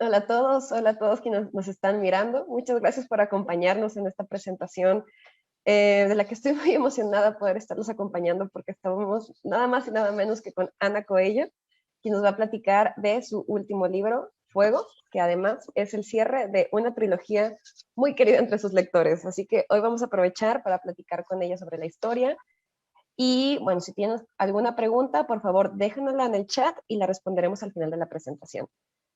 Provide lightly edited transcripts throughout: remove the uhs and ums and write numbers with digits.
hola a todos quienes nos están mirando. Muchas gracias por acompañarnos en esta presentación, de la que estoy muy emocionada poder estarlos acompañando porque estamos nada más y nada menos que con Ana Coello, quien nos va a platicar de su último libro, Fuego, que además es el cierre de una trilogía muy querida entre sus lectores. Así que hoy vamos a aprovechar para platicar con ella sobre la historia. Y bueno, si tienes alguna pregunta, por favor, déjanosla en el chat y la responderemos al final de la presentación.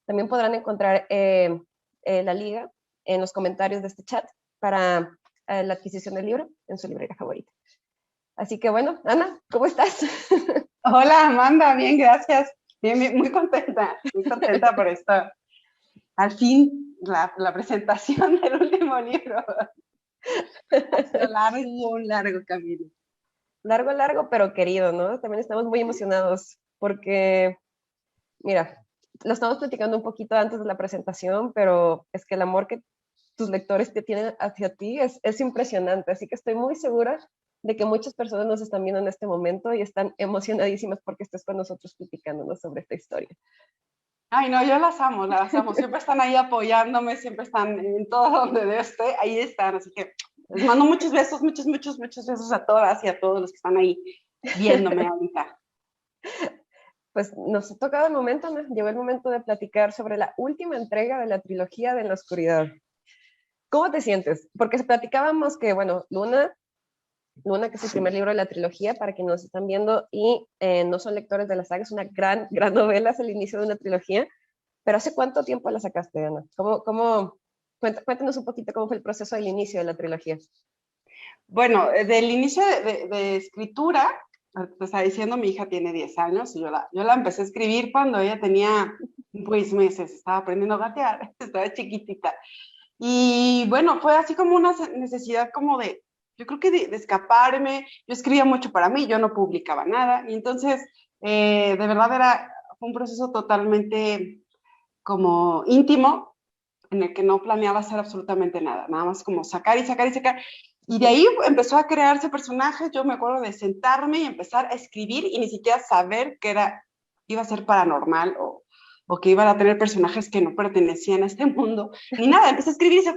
También podrán encontrar la liga en los comentarios de este chat para la adquisición del libro en su librería favorita. Así que bueno, Ana, ¿cómo estás? Hola Amanda, bien, gracias. Bien, muy contenta por esto. Al fin, la presentación del último libro. Ha sido un largo camino. Largo, pero querido, ¿no? También estamos muy emocionados porque, mira, lo estamos platicando un poquito antes de la presentación, pero es que el amor que tus lectores te tienen hacia ti es impresionante. Así que estoy muy segura de que muchas personas nos están viendo en este momento y están emocionadísimas porque estés con nosotros platicándonos sobre esta historia. Ay, no, yo las amo, las amo. Siempre están ahí apoyándome, siempre están en todo donde yo esté, ahí están. Así que les mando muchos besos, muchos besos a todas y a todos los que están ahí viéndome ahorita. Pues nos ha tocado el momento, ¿no? Llegó el momento de platicar sobre la última entrega de la trilogía de En la Oscuridad. ¿Cómo te sientes? Porque platicábamos que, bueno, Luna, que es el primer libro de la trilogía, para quienes nos están viendo y no son lectores de la saga, es una gran novela, es el inicio de una trilogía. Pero ¿hace cuánto tiempo la sacaste, Ana? Cuéntanos un poquito cómo fue el proceso del inicio de la trilogía. Bueno, del inicio de escritura, te estaba diciendo, mi hija tiene 10 años y yo la empecé a escribir cuando ella tenía pues meses, estaba aprendiendo a gatear, estaba chiquitita. Y bueno, fue así como una necesidad como de, yo creo que de escaparme. Yo escribía mucho para mí, yo no publicaba nada y entonces de verdad fue un proceso totalmente como íntimo en el que no planeaba hacer absolutamente nada, nada más como sacar y sacar y sacar. Y de ahí empezó a crearse personajes. Yo me acuerdo de sentarme y empezar a escribir y ni siquiera saber que iba a ser paranormal o que iban a tener personajes que no pertenecían a este mundo, ni nada. Empecé a escribir y se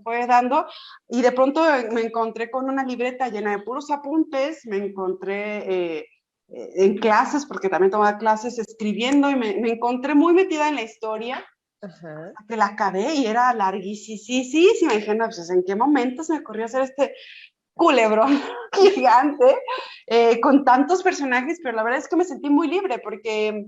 fue dando, y de pronto me encontré con una libreta llena de puros apuntes, me encontré en clases, porque también tomaba clases, escribiendo, y me encontré muy metida en la historia. Ajá. Hasta que la acabé y era larguísima. Y dije, no, pues ¿en qué momento se me ocurrió hacer este culebrón gigante con tantos personajes? Pero la verdad es que me sentí muy libre porque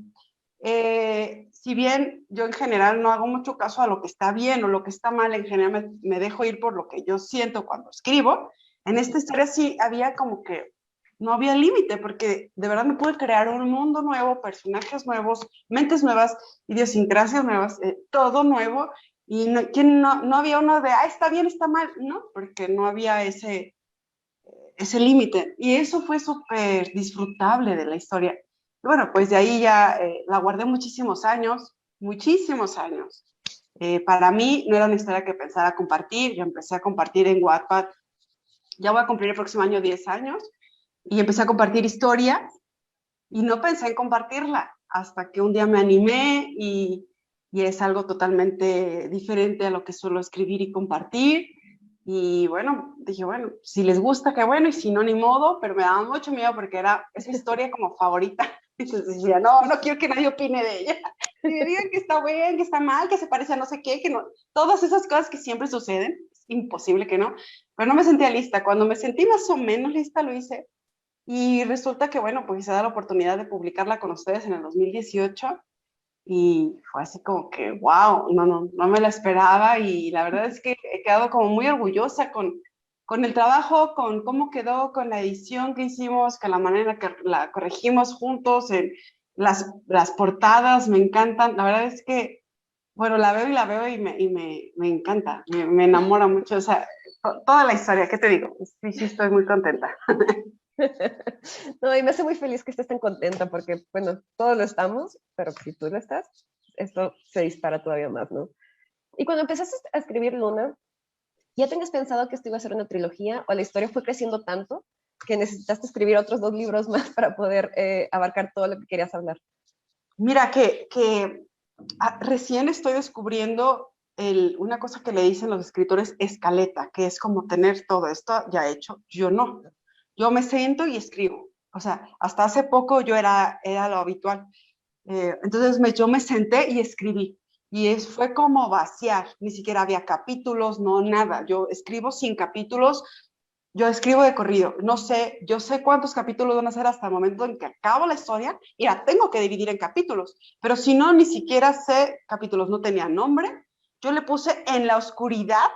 si bien yo en general no hago mucho caso a lo que está bien o lo que está mal, en general me dejo ir por lo que yo siento cuando escribo, en esta historia sí había como que no había límite, porque de verdad me pude crear un mundo nuevo, personajes nuevos, mentes nuevas, idiosincrasias nuevas, todo nuevo, y no había uno de, está bien, está mal, no, porque no había ese límite, y eso fue súper disfrutable de la historia. Y bueno, pues de ahí ya la guardé muchísimos años. Para mí no era una historia que pensara compartir, yo empecé a compartir en Wattpad, ya voy a cumplir el próximo año 10 años, y empecé a compartir historias, y no pensé en compartirla, hasta que un día me animé, y es algo totalmente diferente a lo que suelo escribir y compartir. Y bueno, dije, bueno, si les gusta, qué bueno, y si no, ni modo, pero me daba mucho miedo porque era esa historia como favorita. Entonces decía, no quiero que nadie opine de ella. Y me digan que está bien, que está mal, que se parece a no sé qué, que no. Todas esas cosas que siempre suceden, es imposible que no. Pero no me sentía lista. Cuando me sentí más o menos lista, lo hice. Y resulta que, bueno, pues se da la oportunidad de publicarla con ustedes en el 2018. Y fue así como que, wow, no me la esperaba, y la verdad es que he quedado como muy orgullosa con el trabajo, con cómo quedó, con la edición que hicimos, con la manera en la que la corregimos juntos, en las portadas me encantan. La verdad es que, bueno, la veo y me encanta, me enamora mucho, o sea, toda la historia, ¿qué te digo? Sí, estoy muy contenta. No, y me hace muy feliz que estés tan contenta porque, bueno, todos lo estamos, pero si tú lo estás, esto se dispara todavía más, ¿no? Y cuando empezaste a escribir Luna, ¿ya tenías pensado que esto iba a ser una trilogía o la historia fue creciendo tanto que necesitaste escribir otros 2 libros más para poder abarcar todo lo que querías hablar? Mira que recién estoy descubriendo una cosa que le dicen los escritores escaleta, que es como tener todo esto ya hecho. Yo no. Yo me siento y escribo. O sea, hasta hace poco yo era lo habitual. Entonces yo me senté y escribí. Y fue como vaciar. Ni siquiera había capítulos, no nada. Yo escribo sin capítulos. Yo escribo de corrido. No sé, yo sé cuántos capítulos van a ser hasta el momento en que acabo la historia y la tengo que dividir en capítulos. Pero si no, ni siquiera sé capítulos. No tenía nombre. Yo le puse En la oscuridad,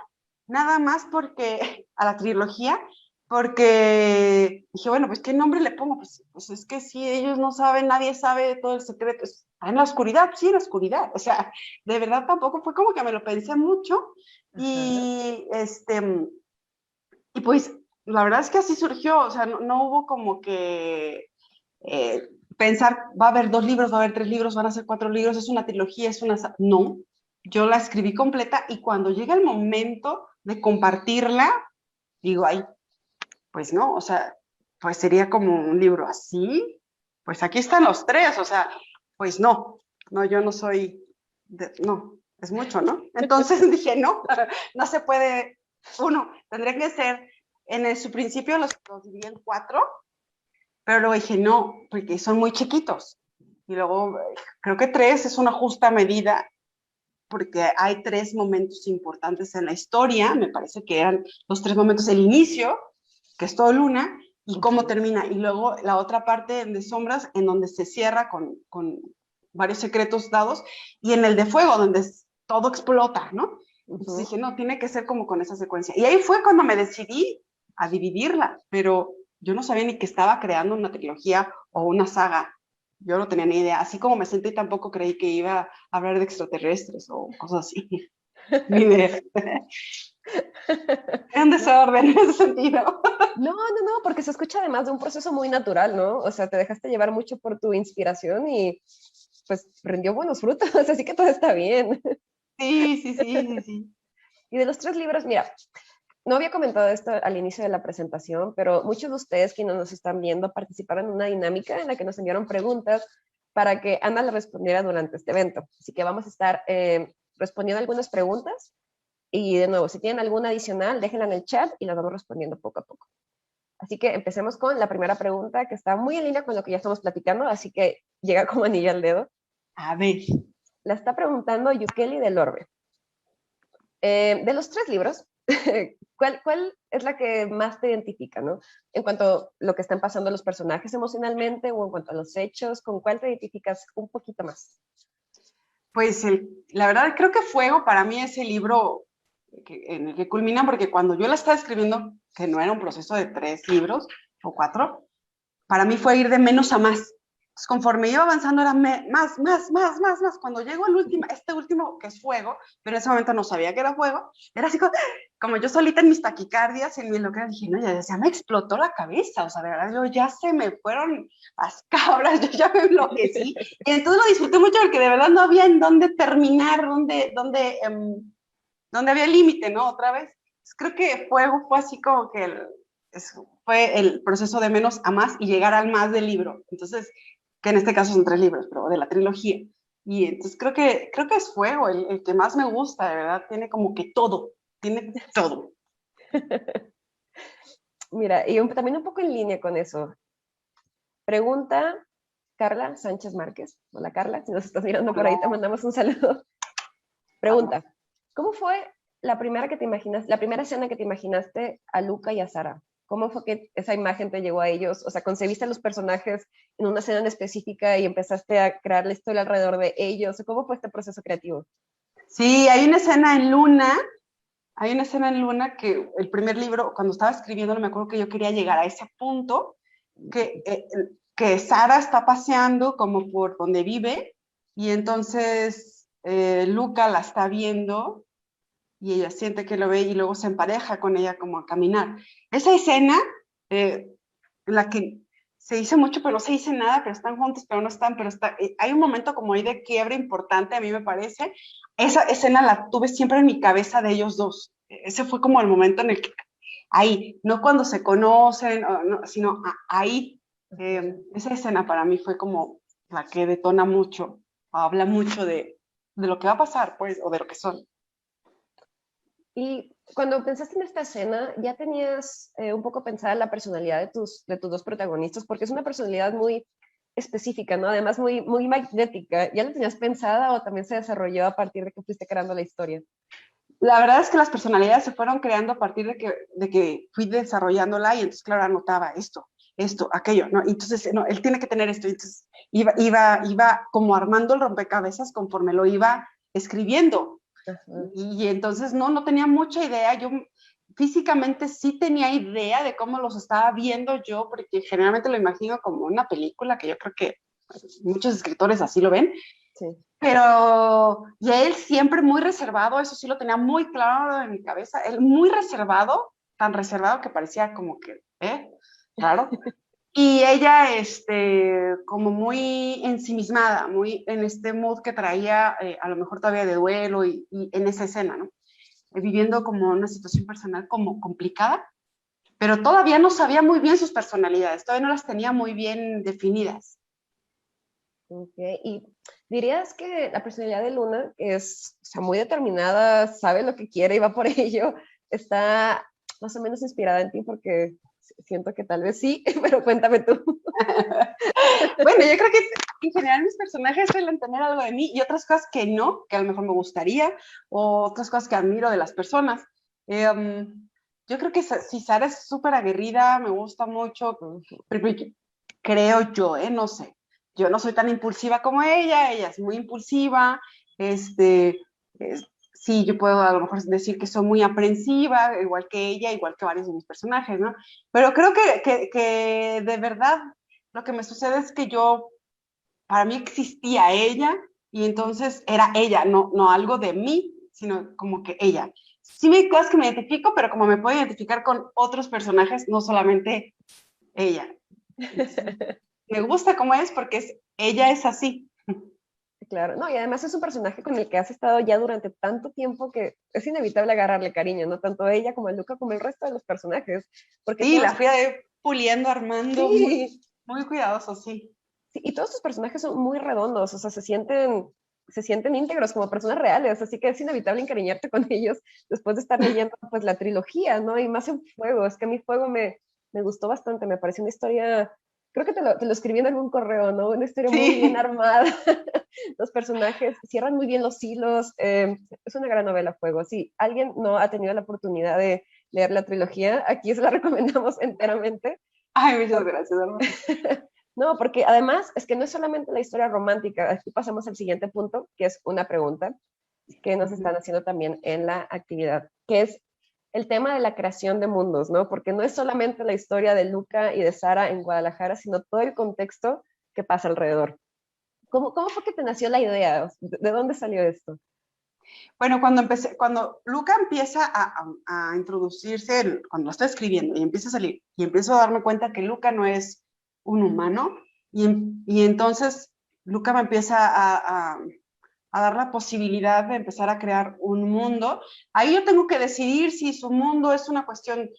nada más porque a la trilogía, porque dije, bueno, pues ¿qué nombre le pongo? Pues es que si ellos no saben, nadie sabe todo el secreto. Está en la oscuridad, sí, en la oscuridad. O sea, de verdad tampoco fue como que me lo pensé mucho. Y y pues la verdad es que así surgió, o sea, no hubo como que pensar, va a haber 2 libros, va a haber 3 libros, van a ser 4 libros, es una trilogía, es una... No, yo la escribí completa y cuando llega el momento de compartirla, digo, ay, pues no, o sea, pues sería como un libro así, pues aquí están los 3, o sea, pues no, yo no soy, no, es mucho, ¿no? Entonces dije, no, no se puede, uno, tendría que ser, su principio los dividí en 4, pero luego dije, no, porque son muy chiquitos, y luego creo que 3 es una justa medida, porque hay 3 momentos importantes en la historia, me parece que eran los 3 momentos, el inicio, que es todo Luna, y cómo termina, y luego la otra parte de Sombras, en donde se cierra con varios secretos dados, y en el de Fuego, donde todo explota, ¿no? Entonces dije, no, tiene que ser como con esa secuencia. Y ahí fue cuando me decidí a dividirla, pero yo no sabía ni que estaba creando una trilogía o una saga. Yo no tenía ni idea. Así como me senté, tampoco creí que iba a hablar de extraterrestres o cosas así. Ni idea. Era un desorden en ese sentido. No, porque se escucha además de un proceso muy natural, ¿no? O sea, te dejaste llevar mucho por tu inspiración y pues rindió buenos frutos, así que todo está bien. Sí. Y de los 3 libros, mira, no había comentado esto al inicio de la presentación, pero muchos de ustedes quienes nos están viendo participaron en una dinámica en la que nos enviaron preguntas para que Ana les respondiera durante este evento. Así que vamos a estar respondiendo algunas preguntas y de nuevo, si tienen alguna adicional, déjenla en el chat y las vamos respondiendo poco a poco. Así que empecemos con la primera pregunta que está muy en línea con lo que ya estamos platicando, así que llega como anillo al dedo. A ver. La está preguntando Yukeli del Orbe. De los 3 libros, ¿cuál es la que más te identifica, ¿no? En cuanto a lo que están pasando los personajes emocionalmente o en cuanto a los hechos, ¿con cuál te identificas un poquito más? Pues la verdad creo que Fuego para mí es el libro en el que culmina, porque cuando yo la estaba escribiendo, que no era un proceso de 3 libros o 4, para mí fue ir de menos a más. Entonces, conforme iba avanzando era más. Cuando llegó el último, este último que es Fuego, pero en ese momento no sabía que era Fuego, era así como yo solita en mis taquicardias, en mi locura, dije, no, ya me explotó la cabeza, o sea, de verdad, yo ya se me fueron las cabras, yo ya me enloquecí, y entonces lo disfruté mucho porque de verdad no había en dónde terminar, dónde había límite, ¿no? Otra vez. Entonces, creo que Fuego fue así como que fue el proceso de menos a más y llegar al más del libro. Entonces, que en este caso son 3 libros, pero de la trilogía. Y entonces creo que es Fuego el que más me gusta, de verdad, tiene como que todo, tiene todo. Mira, y también un poco en línea con eso. Pregunta Carla Sánchez Márquez. Hola Carla, si nos estás mirando por ahí te mandamos un saludo. Pregunta, ¿cómo fue la primera escena que te imaginaste a Luca y a Sara? ¿Cómo fue que esa imagen te llegó a ellos? O sea, ¿concebiste a los personajes en una escena en específica y empezaste a crear la historia alrededor de ellos? ¿Cómo fue este proceso creativo? Sí, hay una escena en Luna que el primer libro, cuando estaba escribiendo, me acuerdo que yo quería llegar a ese punto, que Sara está paseando como por donde vive, y entonces Luca la está viendo, y ella siente que lo ve, y luego se empareja con ella como a caminar. Esa escena, en la que se dice mucho, pero no se dice nada, pero están juntos, pero no están, hay un momento como ahí de quiebre importante, a mí me parece. Esa escena la tuve siempre en mi cabeza de ellos dos. Ese fue como el momento en el que, ahí, no cuando se conocen, no, sino ahí, esa escena para mí fue como la que detona mucho, habla mucho de de lo que va a pasar, pues, o de lo que son. Y cuando pensaste en esta escena, ¿ya tenías un poco pensada la personalidad de tus dos protagonistas? Porque es una personalidad muy específica, ¿no? Además, muy magnética. ¿Ya la tenías pensada o también se desarrolló a partir de que fuiste creando la historia? La verdad es que las personalidades se fueron creando a partir de que fui desarrollándola y entonces, claro, anotaba esto, aquello, ¿no? Entonces, no, él tiene que tener esto. Entonces, iba como armando el rompecabezas conforme lo iba escribiendo. Ajá. Y entonces no tenía mucha idea. Yo físicamente sí tenía idea de cómo los estaba viendo yo, porque generalmente lo imagino como una película, que yo creo que muchos escritores así lo ven. Sí. Pero, y él siempre muy reservado, eso sí lo tenía muy claro en mi cabeza, él muy reservado, tan reservado que parecía como que, claro. Y ella, como muy ensimismada, muy en este mood que traía, a lo mejor todavía de duelo y en esa escena, ¿no? Viviendo como una situación personal como complicada, pero todavía no sabía muy bien sus personalidades, todavía no las tenía muy bien definidas. Okay. Y dirías que la personalidad de Luna, que es, o sea, muy determinada, sabe lo que quiere y va por ello, está más o menos inspirada en ti, porque siento que tal vez sí, pero cuéntame tú. Bueno, yo creo que en general mis personajes suelen tener algo de mí y otras cosas que no, que a lo mejor me gustaría, o otras cosas que admiro de las personas. Yo creo que si Sara es súper aguerrida, me gusta mucho, creo yo, no sé. Yo no soy tan impulsiva como ella es muy impulsiva, sí, yo puedo a lo mejor decir que soy muy aprensiva, igual que ella, igual que varios de mis personajes, ¿no? Pero creo que de verdad lo que me sucede es que para mí existía ella y entonces era ella, no algo de mí, sino como que ella. Sí me hay cosas que me identifico, pero como me puedo identificar con otros personajes, no solamente ella. Entonces, me gusta cómo es porque ella es así. Claro, no, y además es un personaje con el que has estado ya durante tanto tiempo que es inevitable agarrarle cariño, ¿no? Tanto ella como el Luca como el resto de los personajes, porque Sí, todos, la fui puliendo, armando, muy, sí, muy cuidadoso, sí. sí, y todos sus personajes son muy redondos, o sea, se sienten íntegros como personas reales, así que es inevitable encariñarte con ellos después de estar leyendo pues la trilogía, ¿no? Y más en Fuego, es que a mí Fuego me gustó bastante, me pareció una historia, creo que te lo escribí en algún correo, ¿no? Una historia muy bien Sí. armada, los personajes cierran muy bien los hilos, es una gran novela Fuego, si alguien no ha tenido la oportunidad de leer la trilogía, aquí se la recomendamos enteramente. Ay, muchas gracias, hermano. No, porque además es que no es solamente la historia romántica, aquí pasamos al siguiente punto, que es una pregunta que nos están haciendo también en la actividad, que es el tema de la creación de mundos, ¿no? Porque no es solamente la historia de Luca y de Sara en Guadalajara, sino todo el contexto que pasa alrededor. ¿Cómo fue que te nació la idea? ¿De dónde salió esto? Bueno, cuando Luca empieza a introducirse, cuando lo estoy escribiendo y empieza a salir, y empiezo a darme cuenta que Luca no es un humano, y entonces Luca me empieza a dar la posibilidad de empezar a crear un mundo. Ahí yo tengo que decidir si su mundo es una cuestión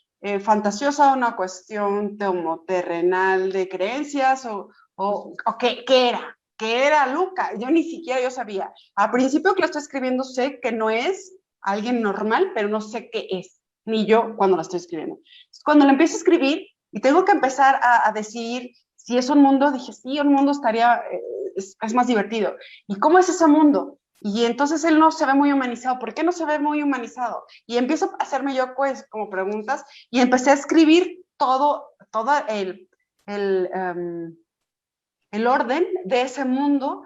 fantasiosa, una cuestión terrenal de creencias, o qué era Luca. Yo ni siquiera yo sabía. A principio que lo estoy escribiendo sé que no es alguien normal, pero no sé qué es, ni yo cuando lo estoy escribiendo. Cuando lo empiezo a escribir y tengo que empezar a decidir si es un mundo, dije, sí, un mundo estaría, es más divertido. ¿Y cómo es ese mundo? Y entonces él no se ve muy humanizado. ¿Por qué no se ve muy humanizado? Y empiezo a hacerme yo, pues, como preguntas, y empecé a escribir todo el, um, el orden de ese mundo,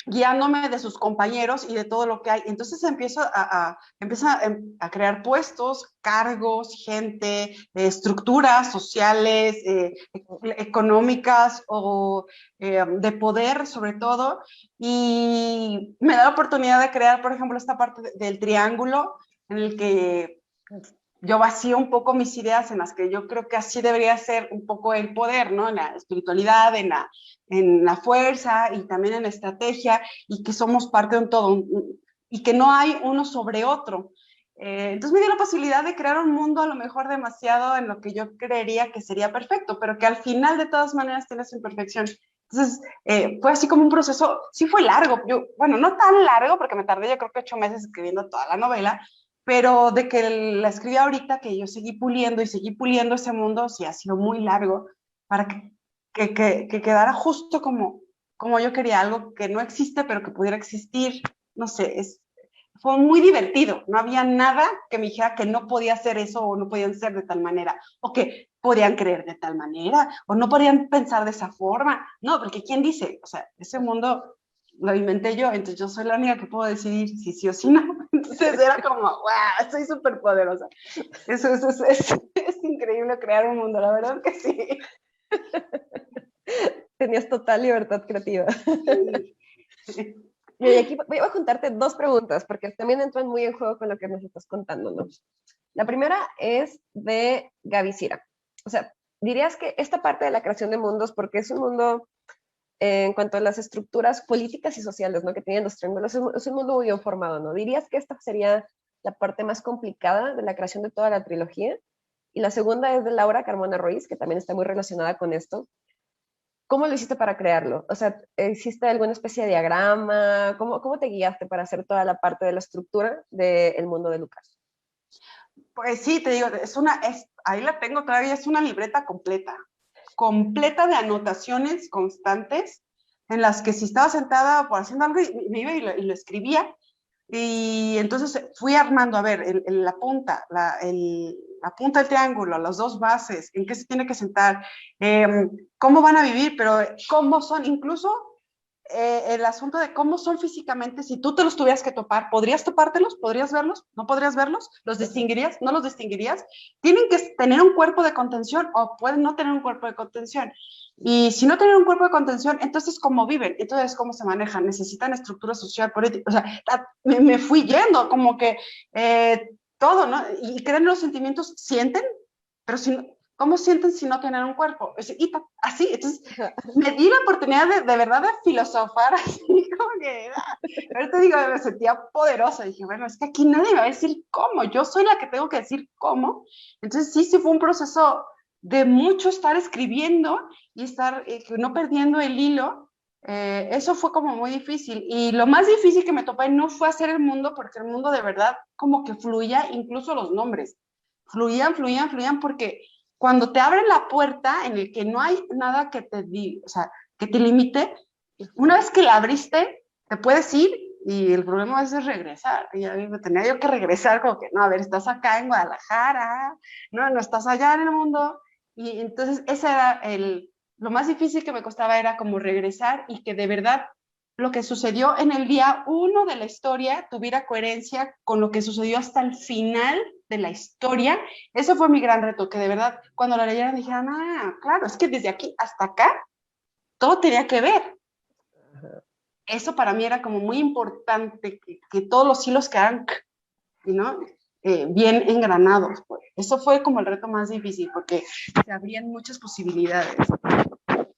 guiándome de sus compañeros y de todo lo que hay. Entonces empieza a crear puestos, cargos, gente, estructuras sociales, económicas o de poder sobre todo. Y me da la oportunidad de crear, por ejemplo, esta parte del triángulo en el que yo vacío un poco mis ideas en las que yo creo que así debería ser un poco el poder, ¿no? En la espiritualidad, en la fuerza y también en la estrategia, y que somos parte de un todo, y que no hay uno sobre otro. Entonces me dio la posibilidad de crear un mundo a lo mejor demasiado en lo que yo creería que sería perfecto, pero que al final de todas maneras tiene su imperfección. Entonces, fue así como un proceso, sí fue largo, bueno, no tan largo, porque me tardé yo creo que 8 meses escribiendo toda la novela, pero de que la escribí ahorita, que yo seguí puliendo ese mundo, sí ha sido muy largo, para que quedara justo como yo quería, algo que no existe, pero que pudiera existir, no sé, fue muy divertido, no había nada que me dijera que no podía hacer eso o no podían ser de tal manera, o que podían creer de tal manera, o no podían pensar de esa forma, no, porque ¿quién dice? O sea, ese mundo lo inventé yo, entonces yo soy la única que puedo decidir si sí o si no, entonces era como, wow, soy súper poderosa, es increíble crear un mundo, la verdad que sí. Tenías total libertad creativa. Sí. Y aquí voy a juntarte dos preguntas, porque también entran muy en juego con lo que nos estás contando, ¿no? La primera es de Gaby Cira. O sea, dirías que esta parte de la creación de mundos, porque es un mundo en cuanto a las estructuras políticas y sociales, ¿no? Que tienen los triángulos, es un mundo muy bien formado, ¿no? ¿Dirías que esta sería la parte más complicada de la creación de toda la trilogía? Y la segunda es de Laura Carmona Ruiz, que también está muy relacionada con esto. ¿Cómo lo hiciste para crearlo? O sea, ¿hiciste alguna especie de diagrama? ¿Cómo te guiaste para hacer toda la parte de la estructura del mundo de Lucas? Pues sí, te digo, ahí la tengo todavía, es una libreta completa de anotaciones constantes, en las que si estaba sentada por haciendo algo, me iba y lo escribía, y entonces fui armando, a ver, la punta del triángulo, las dos bases, en qué se tiene que sentar, cómo van a vivir, pero cómo son, incluso el asunto de cómo son físicamente, si tú te los tuvieras que topar, ¿podrías topártelos? ¿Podrías verlos? ¿No podrías verlos? ¿Los distinguirías? ¿No los distinguirías? Tienen que tener un cuerpo de contención o pueden no tener un cuerpo de contención. Y si no tienen un cuerpo de contención, entonces ¿cómo viven? Entonces ¿cómo se manejan? Necesitan estructura social, política. O sea, me fui yendo como que todo, ¿no? Y creen los sentimientos, sienten, pero si no, ¿cómo sienten si no tienen un cuerpo? Y así, entonces me di la oportunidad de verdad de filosofar así, como que, ahorita digo, me sentía poderosa, dije, bueno, es que aquí nadie me va a decir cómo, yo soy la que tengo que decir cómo, entonces sí fue un proceso de mucho estar escribiendo y estar no perdiendo el hilo, eso fue como muy difícil, y lo más difícil que me topé no fue hacer el mundo, porque el mundo de verdad como que fluía, incluso los nombres, fluían, porque cuando te abren la puerta en el que no hay nada o sea, que te limite, una vez que la abriste, te puedes ir y el problema es regresar. Y a mí me tenía yo que regresar como que, no, a ver, estás acá en Guadalajara, no estás allá en el mundo. Y entonces ese era lo más difícil que me costaba, era como regresar y que de verdad lo que sucedió en el día uno de la historia tuviera coherencia con lo que sucedió hasta el final de la historia. Eso fue mi gran reto, que de verdad cuando la leyeran dijeran, claro, es que desde aquí hasta acá todo tenía que ver. Eso para mí era como muy importante, que todos los hilos quedaran, ¿no? Bien engranados. Pues. Eso fue como el reto más difícil, porque se abrían muchas posibilidades.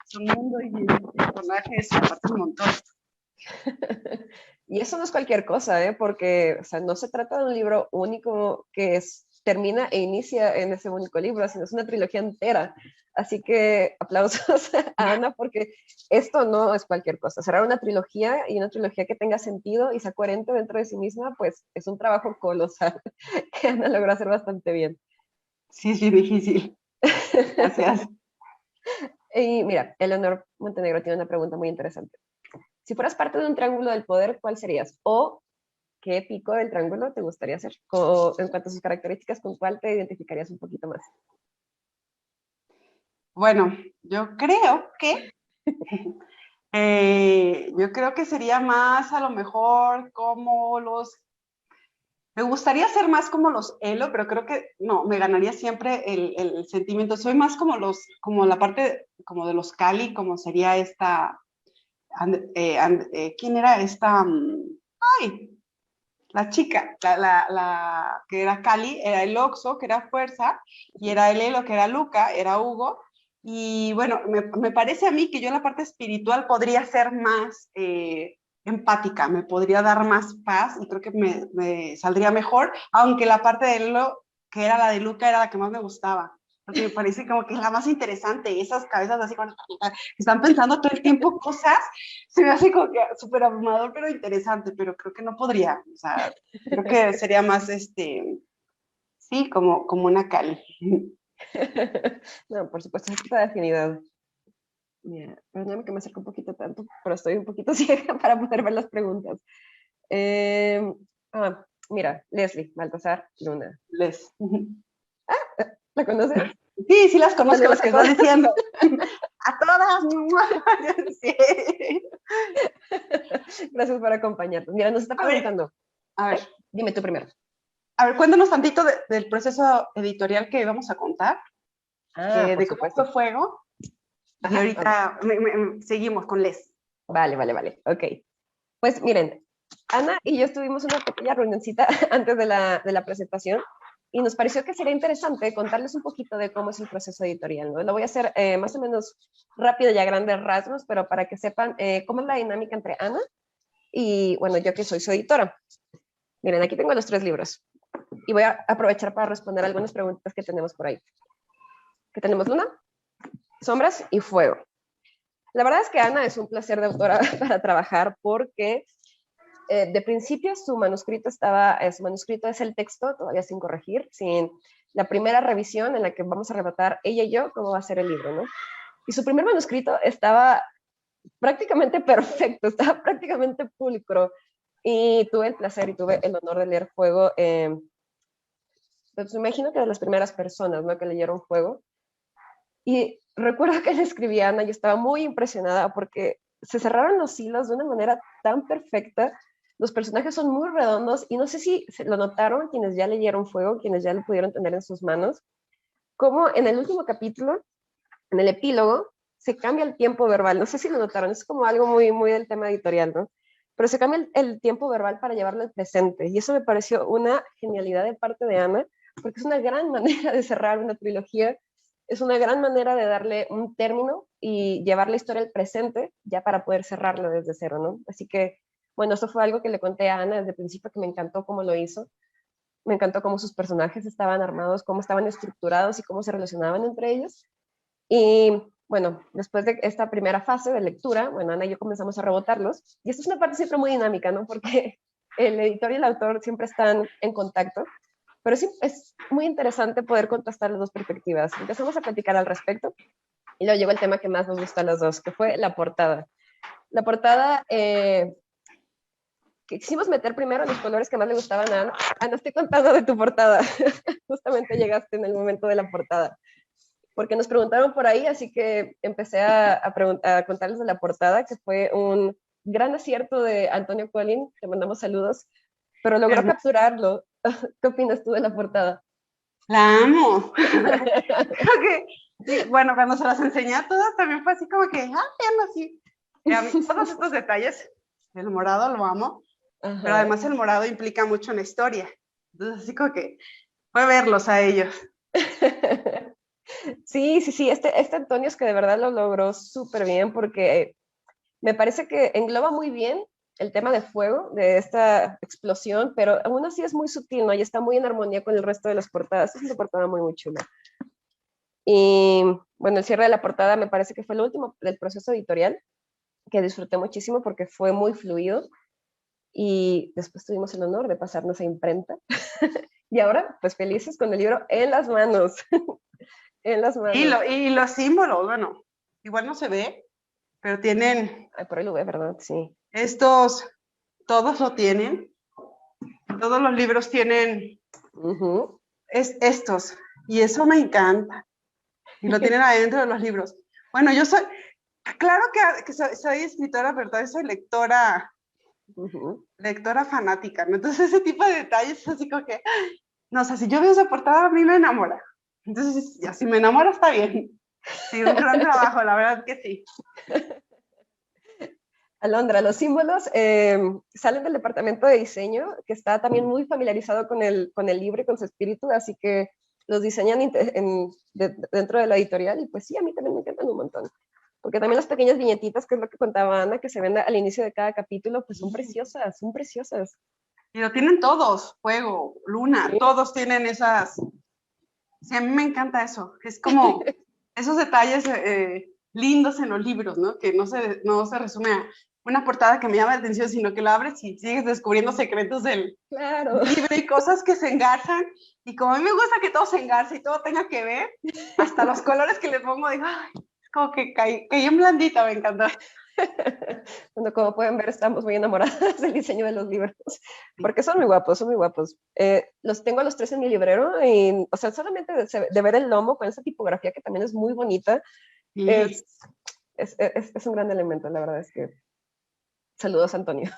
Su mundo y personajes, aparte un montón. Y eso no es cualquier cosa, ¿eh? Porque, o sea, no se trata de un libro único que termina e inicia en ese único libro, sino es una trilogía entera. Así que aplausos a Ana, porque esto no es cualquier cosa. Será una trilogía, y una trilogía que tenga sentido y sea coherente dentro de sí misma, pues es un trabajo colosal que Ana logró hacer bastante bien. Sí, es difícil. Gracias. Y mira, Eleanor Montenegro tiene una pregunta muy interesante. Si fueras parte de un triángulo del poder, ¿cuál serías? O ¿qué pico del triángulo te gustaría ser? En cuanto a sus características, ¿con cuál te identificarías un poquito más? Bueno, yo creo que sería más a lo mejor como me gustaría ser más como los Elo, pero creo que no, me ganaría siempre el sentimiento. Soy más como la parte como de los Cali, como sería esta, ¿quién era esta? Ay, la chica, la que era Cali, era el Oxo, que era Fuerza, y era el Elo, que era Luca, era Hugo. Y bueno, me parece a mí que yo en la parte espiritual podría ser más empática, me podría dar más paz y creo que me saldría mejor, aunque la parte de Elo, que era la de Luca, era la que más me gustaba. porque me parece como que es la más interesante, esas cabezas así cuando están pensando todo el tiempo cosas, se me hace como que súper abrumador, pero interesante, pero creo que no podría, o sea, creo que sería más, sí, como una Cali. No, por supuesto, es esta afinidad. Mira, perdóname que me acerco un poquito tanto, pero estoy un poquito ciega para poder ver las preguntas. Eh, Mira, Leslie Baltasar Luna. Les. ¿La conoces? Sí, sí las conozco, Saludos las a que estás todas. diciendo. A todas. Sí. Gracias por acompañarnos. Mira, nos está preguntando. A ver, Dime tú primero. cuéntanos tantito del proceso editorial que vamos a contar, Por de cómo fue supuesto. Fuego, y Ajá, vamos. ahorita seguimos con Les. Vale. Ok. Pues miren, Ana y yo tuvimos una pequeña reunioncita antes de la presentación y nos pareció que sería interesante contarles un poquito de cómo es el proceso editorial, ¿no? Lo voy a hacer más o menos rápido y a grandes rasgos, pero para que sepan cómo es la dinámica entre Ana y, bueno, yo que soy su editora. Miren, aquí tengo los 3 libros y voy a aprovechar para responder algunas preguntas que tenemos por ahí. Que tenemos Luna, Sombras y Fuego. La verdad es que Ana es un placer de autora para trabajar porque de principio su manuscrito es el texto todavía sin corregir, sin la primera revisión en la que vamos a relatar ella y yo cómo va a ser el libro, ¿no? Y su primer manuscrito estaba prácticamente perfecto, estaba prácticamente pulcro. Y tuve el placer y tuve el honor de leer Fuego. Pues me imagino que de las primeras personas, ¿no? Que leyeron Fuego. Y recuerdo que le escribí a Ana y estaba muy impresionada porque se cerraron los hilos de una manera tan perfecta. Los personajes son muy redondos y no sé si lo notaron quienes ya leyeron Fuego, quienes ya lo pudieron tener en sus manos, como en el último capítulo, en el epílogo, se cambia el tiempo verbal. No sé si lo notaron, es como algo muy, muy del tema editorial, ¿no? Pero se cambia el tiempo verbal para llevarlo al presente. Y eso me pareció una genialidad de parte de Ana, porque es una gran manera de cerrar una trilogía, es una gran manera de darle un término y llevar la historia al presente ya para poder cerrarlo desde cero, ¿no? Así que, bueno, eso fue algo que le conté a Ana desde el principio, que me encantó cómo lo hizo. Me encantó cómo sus personajes estaban armados, cómo estaban estructurados y cómo se relacionaban entre ellos. Y bueno, después de esta primera fase de lectura, bueno, Ana y yo comenzamos a rebotarlos. Y esta es una parte siempre muy dinámica, ¿no? Porque el editor y el autor siempre están en contacto. Pero sí, es muy interesante poder contrastar las dos perspectivas. Empezamos a platicar al respecto y luego llegó el tema que más nos gustó a los dos, que fue la portada. La portada, que quisimos meter primero los colores que más le gustaban a Ana. Ana, estoy contando de tu portada. Justamente llegaste en el momento de la portada. Porque nos preguntaron por ahí, así que empecé a contarles de la portada, que fue un gran acierto de Antonio Colín, te mandamos saludos, pero logró capturarlo. ¿Qué opinas tú de la portada? La amo. Creo que, sí, bueno, cuando se las enseñé a todas también fue así como que, vean así. Todos estos detalles, el morado lo amo, Ajá. pero además el morado implica mucho en la historia. Entonces así como que fue verlos a ellos. Sí, este Antonio es que de verdad lo logró súper bien porque me parece que engloba muy bien el tema de fuego, de esta explosión, pero aún así es muy sutil, ¿no? Y está muy en armonía con el resto de las portadas. Es una portada muy, muy chula. Y bueno, el cierre de la portada me parece que fue el último del proceso editorial, que disfruté muchísimo porque fue muy fluido. Y después tuvimos el honor de pasarnos a imprenta. Y ahora, pues felices con el libro en las manos. En las manos. Y los símbolos, bueno, igual no se ve, pero tienen... Ay, por ahí lo ve, ¿verdad? Sí. Estos, todos lo tienen. Todos los libros tienen estos. Y eso me encanta. Y lo tienen adentro de los libros. Bueno, yo soy... Claro que soy escritora, pero también soy lectora... lectora fanática, ¿no? Entonces ese tipo de detalles es así como que, no, o sea, si yo veo esa portada a mí me enamora. Entonces, ya si me enamora está bien. Sí, un gran trabajo, la verdad que sí. Alondra, los símbolos salen del departamento de diseño, que está también muy familiarizado con el libro y con su espíritu, así que los diseñan dentro de la editorial y pues sí, a mí también me encantan un montón. Porque también las pequeñas viñetitas, que es lo que contaba Ana, que se ven al inicio de cada capítulo, pues son preciosas, son preciosas. Y lo tienen todos, Fuego, Luna, sí. Todos tienen esas Sí, a mí me encanta eso. Es como esos detalles lindos en los libros, ¿no? Que no se resume a una portada que me llama la atención, sino que lo abres y sigues descubriendo secretos Claro. del libro y cosas que se engarzan. Y como a mí me gusta que todo se engarce y todo tenga que ver, hasta los colores que le pongo, digo, ay, es como que caí en blandita, me encantó. Bueno, como pueden ver, estamos muy enamoradas del diseño de los libros, porque son muy guapos, son muy guapos. Los tengo a los tres en mi librero y, o sea, solamente de ver el lomo con esa tipografía que también es muy bonita, Sí, es, es un gran elemento, la verdad es que saludos, Antonio.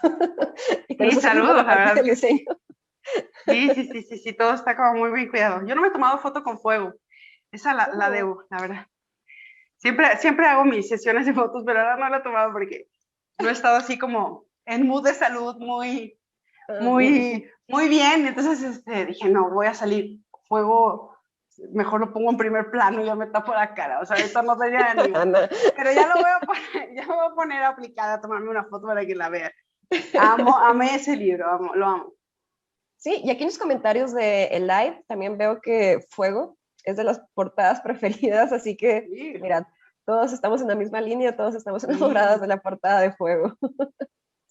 Y que sí, nos está ayudando saludos, la la parte verdad del que sí. diseño. Sí, sí, sí, sí, sí, todo está como muy bien cuidado. Yo no me he tomado foto con fuego, esa la Oh, debo, la verdad. Siempre hago mis sesiones de fotos, pero ahora no la he tomado porque no he estado así como en mood de salud muy, bien. muy, muy bien. Entonces dije, no, voy a salir fuego, mejor lo pongo en primer plano y ya me tapo la cara. O sea, ahorita no tenía ánimo. Ana. Pero ya lo voy a poner, ya me voy a poner aplicada a tomarme una foto para que la vea. Amé ese libro, lo amo. Sí, y aquí en los comentarios de el live también veo que Fuego es de las portadas preferidas, así que, Sí, mirad, todos estamos en la misma línea, todos estamos enamoradas sí, de la portada de Fuego.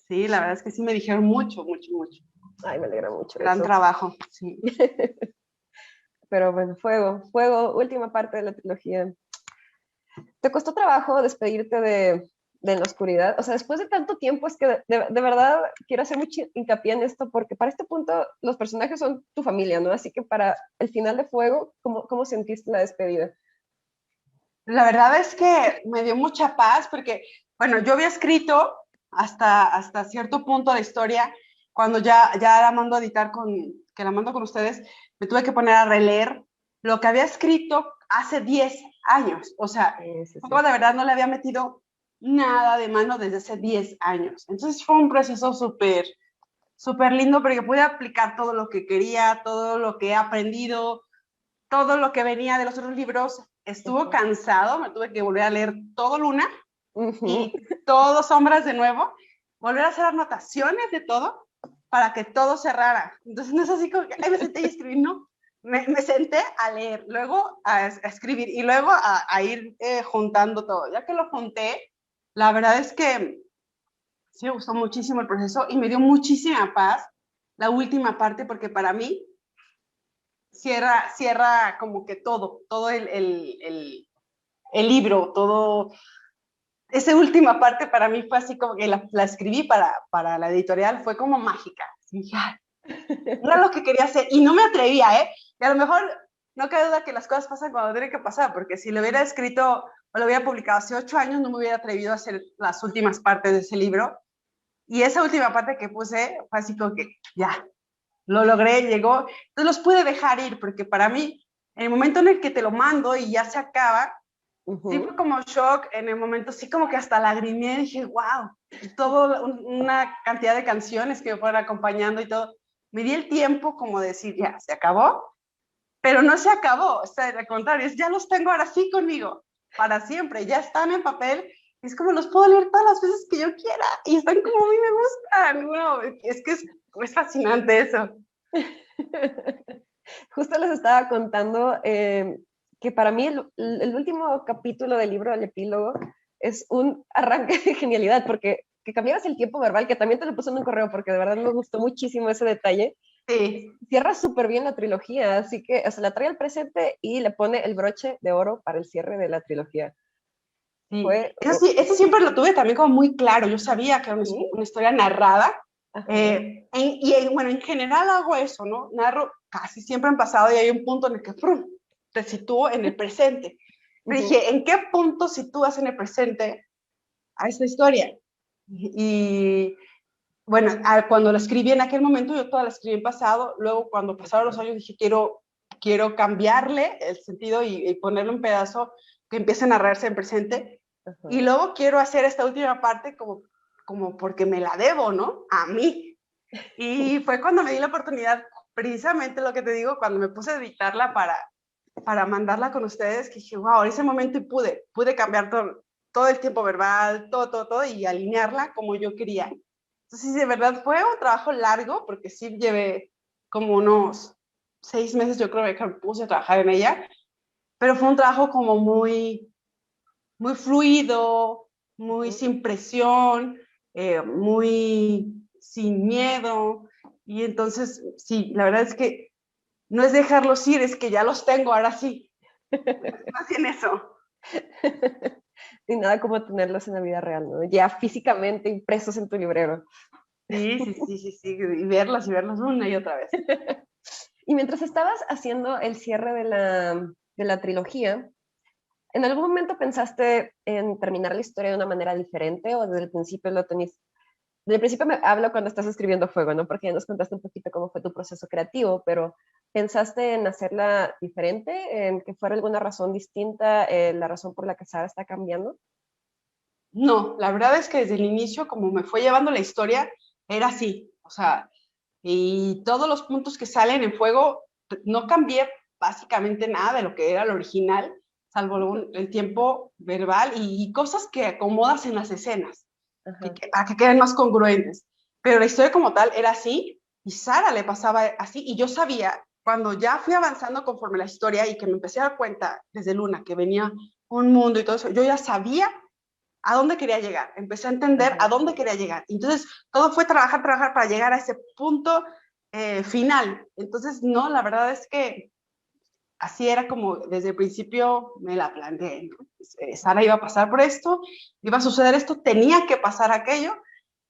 sí, la verdad es que sí me dijeron mucho, mucho, mucho. Ay, me alegra mucho Gran eso. trabajo, sí. Pero bueno, Fuego, Fuego, última parte de la trilogía. ¿Te costó trabajo despedirte de la oscuridad? O sea, después de tanto tiempo, es que de verdad quiero hacer mucho hincapié en esto, porque para este punto los personajes son tu familia, ¿no? Así que para el final de Fuego, ¿cómo sentiste la despedida? La verdad es que me dio mucha paz porque, bueno, yo había escrito hasta cierto punto la historia, cuando ya la mando a editar que la mando con ustedes, me tuve que poner a releer lo que había escrito hace 10 años. O sea, Sí, sí, yo sí. de verdad no le había metido nada de mano desde hace 10 años. Entonces fue un proceso súper, súper lindo porque pude aplicar todo lo que quería, todo lo que he aprendido, todo lo que venía de los otros libros. Estuvo cansado, me tuve que volver a leer todo Luna Ujú. y todo Sombras de nuevo, volver a hacer anotaciones de todo para que todo cerrara. Entonces no es así como que ay, me senté y escribí, no. Me senté a leer, luego a escribir y luego a ir juntando todo. Ya que lo junté, la verdad es que sí me gustó muchísimo el proceso y me dio muchísima paz la última parte porque para mí cierra como que todo el libro, todo. Esa última parte para mí fue así como que la escribí para la editorial, fue como mágica. Así, ya, era lo que quería hacer y no me atrevía, ¿eh? Y a lo mejor no cabe duda que las cosas pasan cuando tienen que pasar, porque si lo hubiera escrito o lo hubiera publicado hace 8 años, no me hubiera atrevido a hacer las últimas partes de ese libro. Y esa última parte que puse fue así como que ya, lo logré, llegó. Entonces los pude dejar ir, porque para mí, en el momento en el que te lo mando y ya se acaba, sí fue Ujú. como shock, en el momento sí como que hasta lagrimé, dije, wow, todo una cantidad de canciones que me fueron acompañando y todo. Me di el tiempo como de decir, ya, se acabó, pero no se acabó, o sea, al contrario, ya los tengo ahora sí conmigo, para siempre, ya están en papel, es como los puedo leer todas las veces que yo quiera y están como a mí me gustan, no, es que es fascinante eso. Justo les estaba contando que para mí el último capítulo del libro, el epílogo, es un arranque de genialidad, porque que cambiaras el tiempo verbal, que también te lo puse en un correo, porque de verdad me gustó muchísimo ese detalle. Sí, Cierra súper bien la trilogía, así que o sea, la trae al presente y le pone el broche de oro para el cierre de la trilogía. sí, Fue, eso sí, eso siempre lo tuve también como muy claro, yo sabía que era ¿sí? una historia narrada. Ajá. Bueno, en general hago eso, ¿no? Narro casi siempre en pasado y hay un punto en el que ¡prum! Te sitúo en el presente. Pero Ujú. dije, ¿en qué punto sitúas en el presente a esta historia? Y bueno, cuando la escribí en aquel momento, yo toda la escribí en pasado, luego cuando pasaron los años dije, quiero cambiarle el sentido y ponerle un pedazo que empiece a narrarse en presente. Y Ajá. luego quiero hacer esta última parte como porque me la debo, ¿no? A mí. Y fue cuando me di la oportunidad, precisamente lo que te digo, cuando me puse a editarla para mandarla con ustedes, que dije, wow, en ese momento y pude cambiar todo el tiempo verbal, todo, y alinearla como yo quería. Entonces, sí, de verdad fue un trabajo largo, porque sí llevé como unos 6 meses yo creo que me puse a trabajar en ella, pero fue un trabajo como muy, muy fluido, muy sin presión, muy sin miedo. Y entonces, sí, la verdad es que no es dejarlos ir, es que ya los tengo, ahora sí. Más bien eso. Y nada como tenerlos en la vida real, ¿no? Ya físicamente impresos en tu librero. Sí, sí, sí, sí, sí, y verlas una y otra vez. Y mientras estabas haciendo el cierre de la trilogía, ¿en algún momento pensaste en terminar la historia de una manera diferente o desde el principio lo tenías? Desde el principio me hablo cuando estás escribiendo Fuego, ¿no? Porque ya nos contaste un poquito cómo fue tu proceso creativo, pero ¿pensaste en hacerla diferente? ¿En que fuera alguna razón distinta, la razón por la que Sara está cambiando? No, la verdad es que desde el inicio, como me fue llevando la historia, era así. O sea, y todos los puntos que salen en Fuego, no cambié básicamente nada de lo que era el original, salvo el tiempo verbal y cosas que acomodas en las escenas, Ajá. para que queden más congruentes. Pero la historia como tal era así, y Sara le pasaba así, y yo sabía, cuando ya fui avanzando conforme la historia y que me empecé a dar cuenta desde Luna que venía un mundo y todo eso, yo ya sabía a dónde quería llegar, empecé a entender a Ajá. dónde quería llegar. Entonces, todo fue trabajar, trabajar para llegar a ese punto final. Entonces, no, la verdad es que así era como desde el principio me la planteé, ¿no? Sara iba a pasar por esto, iba a suceder esto, tenía que pasar aquello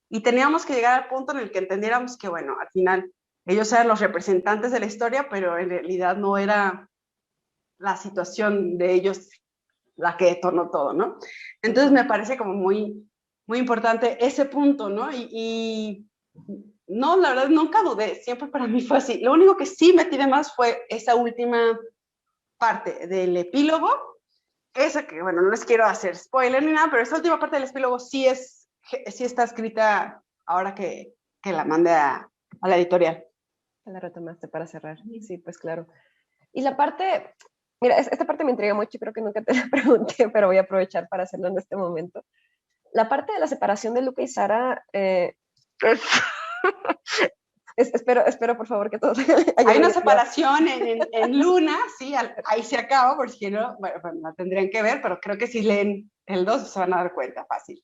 y teníamos que llegar al punto en el que entendiéramos que, bueno, al final ellos eran los representantes de la historia, pero en realidad no era la situación de ellos la que detonó todo, ¿no? Entonces me parece como muy, muy importante ese punto, ¿no? Y no, la verdad nunca dudé, siempre para mí fue así. Lo único que sí metí de más fue esa última parte del epílogo, esa que, bueno, no les quiero hacer spoiler ni nada, pero esa última parte del epílogo sí está escrita ahora que la mandé a la editorial. La retomaste para cerrar. Sí, pues claro. Y la parte, mira, esta parte me intriga mucho, creo que nunca te la pregunté, pero voy a aprovechar para hacerlo en este momento. La parte de la separación de Luca y Sara, es, espero por favor que todos Hay hayan una leído. separación en Luna, sí, ahí se acaba, por si no, bueno, la tendrían que ver, pero creo que si leen el 2 se van a dar cuenta fácil.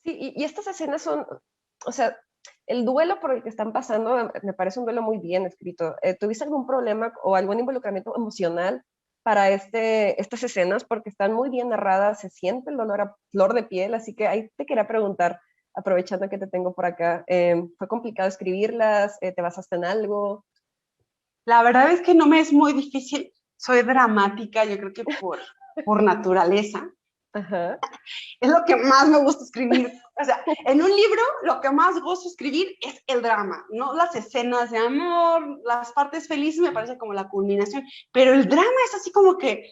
Sí, y estas escenas son, o sea, el duelo por el que están pasando me parece un duelo muy bien escrito. ¿Tuviste algún problema o algún involucramiento emocional para estas escenas? Porque están muy bien narradas, se siente el dolor a flor de piel, así que ahí te quería preguntar, aprovechando que te tengo por acá, ¿fue complicado escribirlas? ¿Te basaste en algo? La verdad es que no me es muy difícil, soy dramática, yo creo que por naturaleza, Ajá. es lo que más me gusta escribir. O sea, en un libro lo que más gozo escribir es el drama, no las escenas de amor, las partes felices me parece como la culminación, pero el drama es así como que,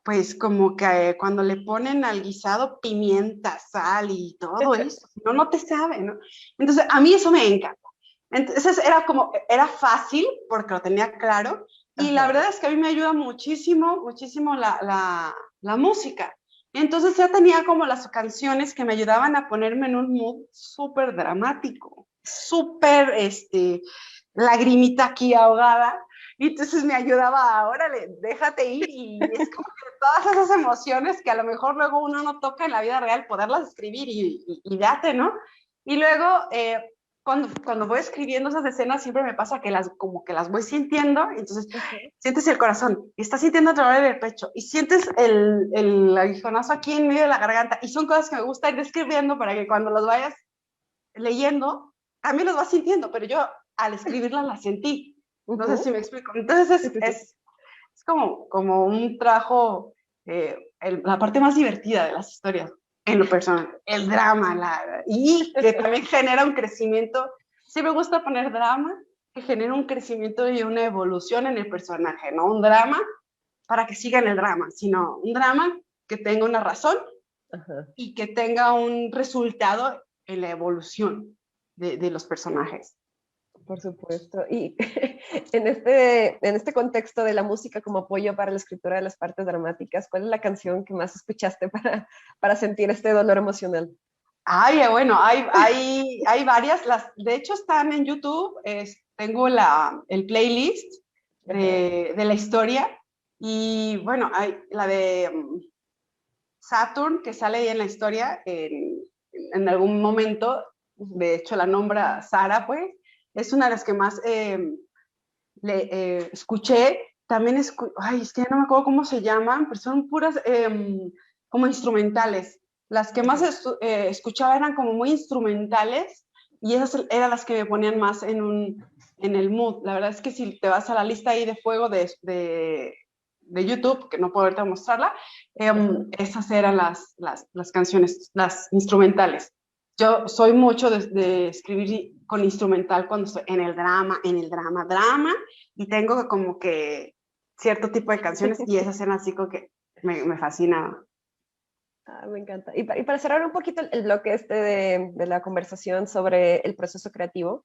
pues como que cuando le ponen al guisado pimienta, sal y todo eso, no, no te sabe, ¿no? Entonces, a mí eso me encanta. Entonces era fácil porque lo tenía claro y la Ajá. verdad es que a mí me ayuda muchísimo, muchísimo la música. Entonces ya tenía como las canciones que me ayudaban a ponerme en un mood súper dramático, súper, lagrimita aquí ahogada. Y entonces me ayudaba a, órale, déjate ir. Y es como que todas esas emociones que a lo mejor luego uno no toca en la vida real, poderlas escribir y date, ¿no? Y luego, cuando voy escribiendo esas escenas, siempre me pasa que como que las voy sintiendo, entonces Ajá. sientes el corazón, y estás sintiendo a través del pecho, y sientes el aguijonazo aquí en medio de la garganta, y son cosas que me gusta ir describiendo para que cuando los vayas leyendo, también los vas sintiendo, pero yo al escribirlas las sentí. No sé Ujú. si me explico. Entonces Sí, sí, sí. es como un trabajo, la parte más divertida de las historias, en lo personal, el drama, y que también genera un crecimiento. Sí me gusta poner drama, que genera un crecimiento y una evolución en el personaje, no un drama para que siga en el drama, sino un drama que tenga una razón Ajá. y que tenga un resultado en la evolución de los personajes. Por supuesto. Y en este contexto de la música como apoyo para la escritura de las partes dramáticas, ¿cuál es la canción que más escuchaste para sentir este dolor emocional? Ay, bueno, hay varias, de hecho están en YouTube, tengo el playlist, de la historia. Y bueno, hay la de Saturn, que sale ahí en la historia en algún momento, de hecho la nombra Sara, pues, es una de las que más escuché. También, ay, es que ya no me acuerdo cómo se llaman, pero son puras como instrumentales. Las que más escuchaba eran como muy instrumentales y esas eran las que me ponían más en el mood. La verdad es que si te vas a la lista ahí de fuego de YouTube, que no puedo ahorita mostrarla, esas eran las canciones, las instrumentales. Yo soy mucho de escribir con instrumental cuando estoy en el drama, drama, y tengo como que cierto tipo de canciones y esas eran así como que me fascina. Ah, me encanta. Y para cerrar un poquito el bloque este de la conversación sobre el proceso creativo,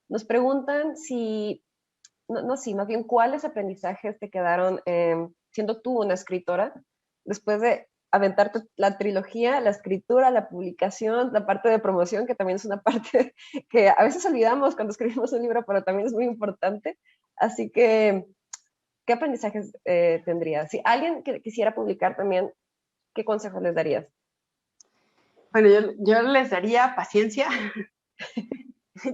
nos preguntan si, no, sí, más bien, ¿cuáles aprendizajes te quedaron siendo tú una escritora después de aventarte la trilogía, la escritura, la publicación, la parte de promoción, que también es una parte que a veces olvidamos cuando escribimos un libro, pero también es muy importante? Así que, ¿qué aprendizajes tendrías? Si alguien que quisiera publicar también, ¿qué consejos les darías? Bueno, yo les daría paciencia.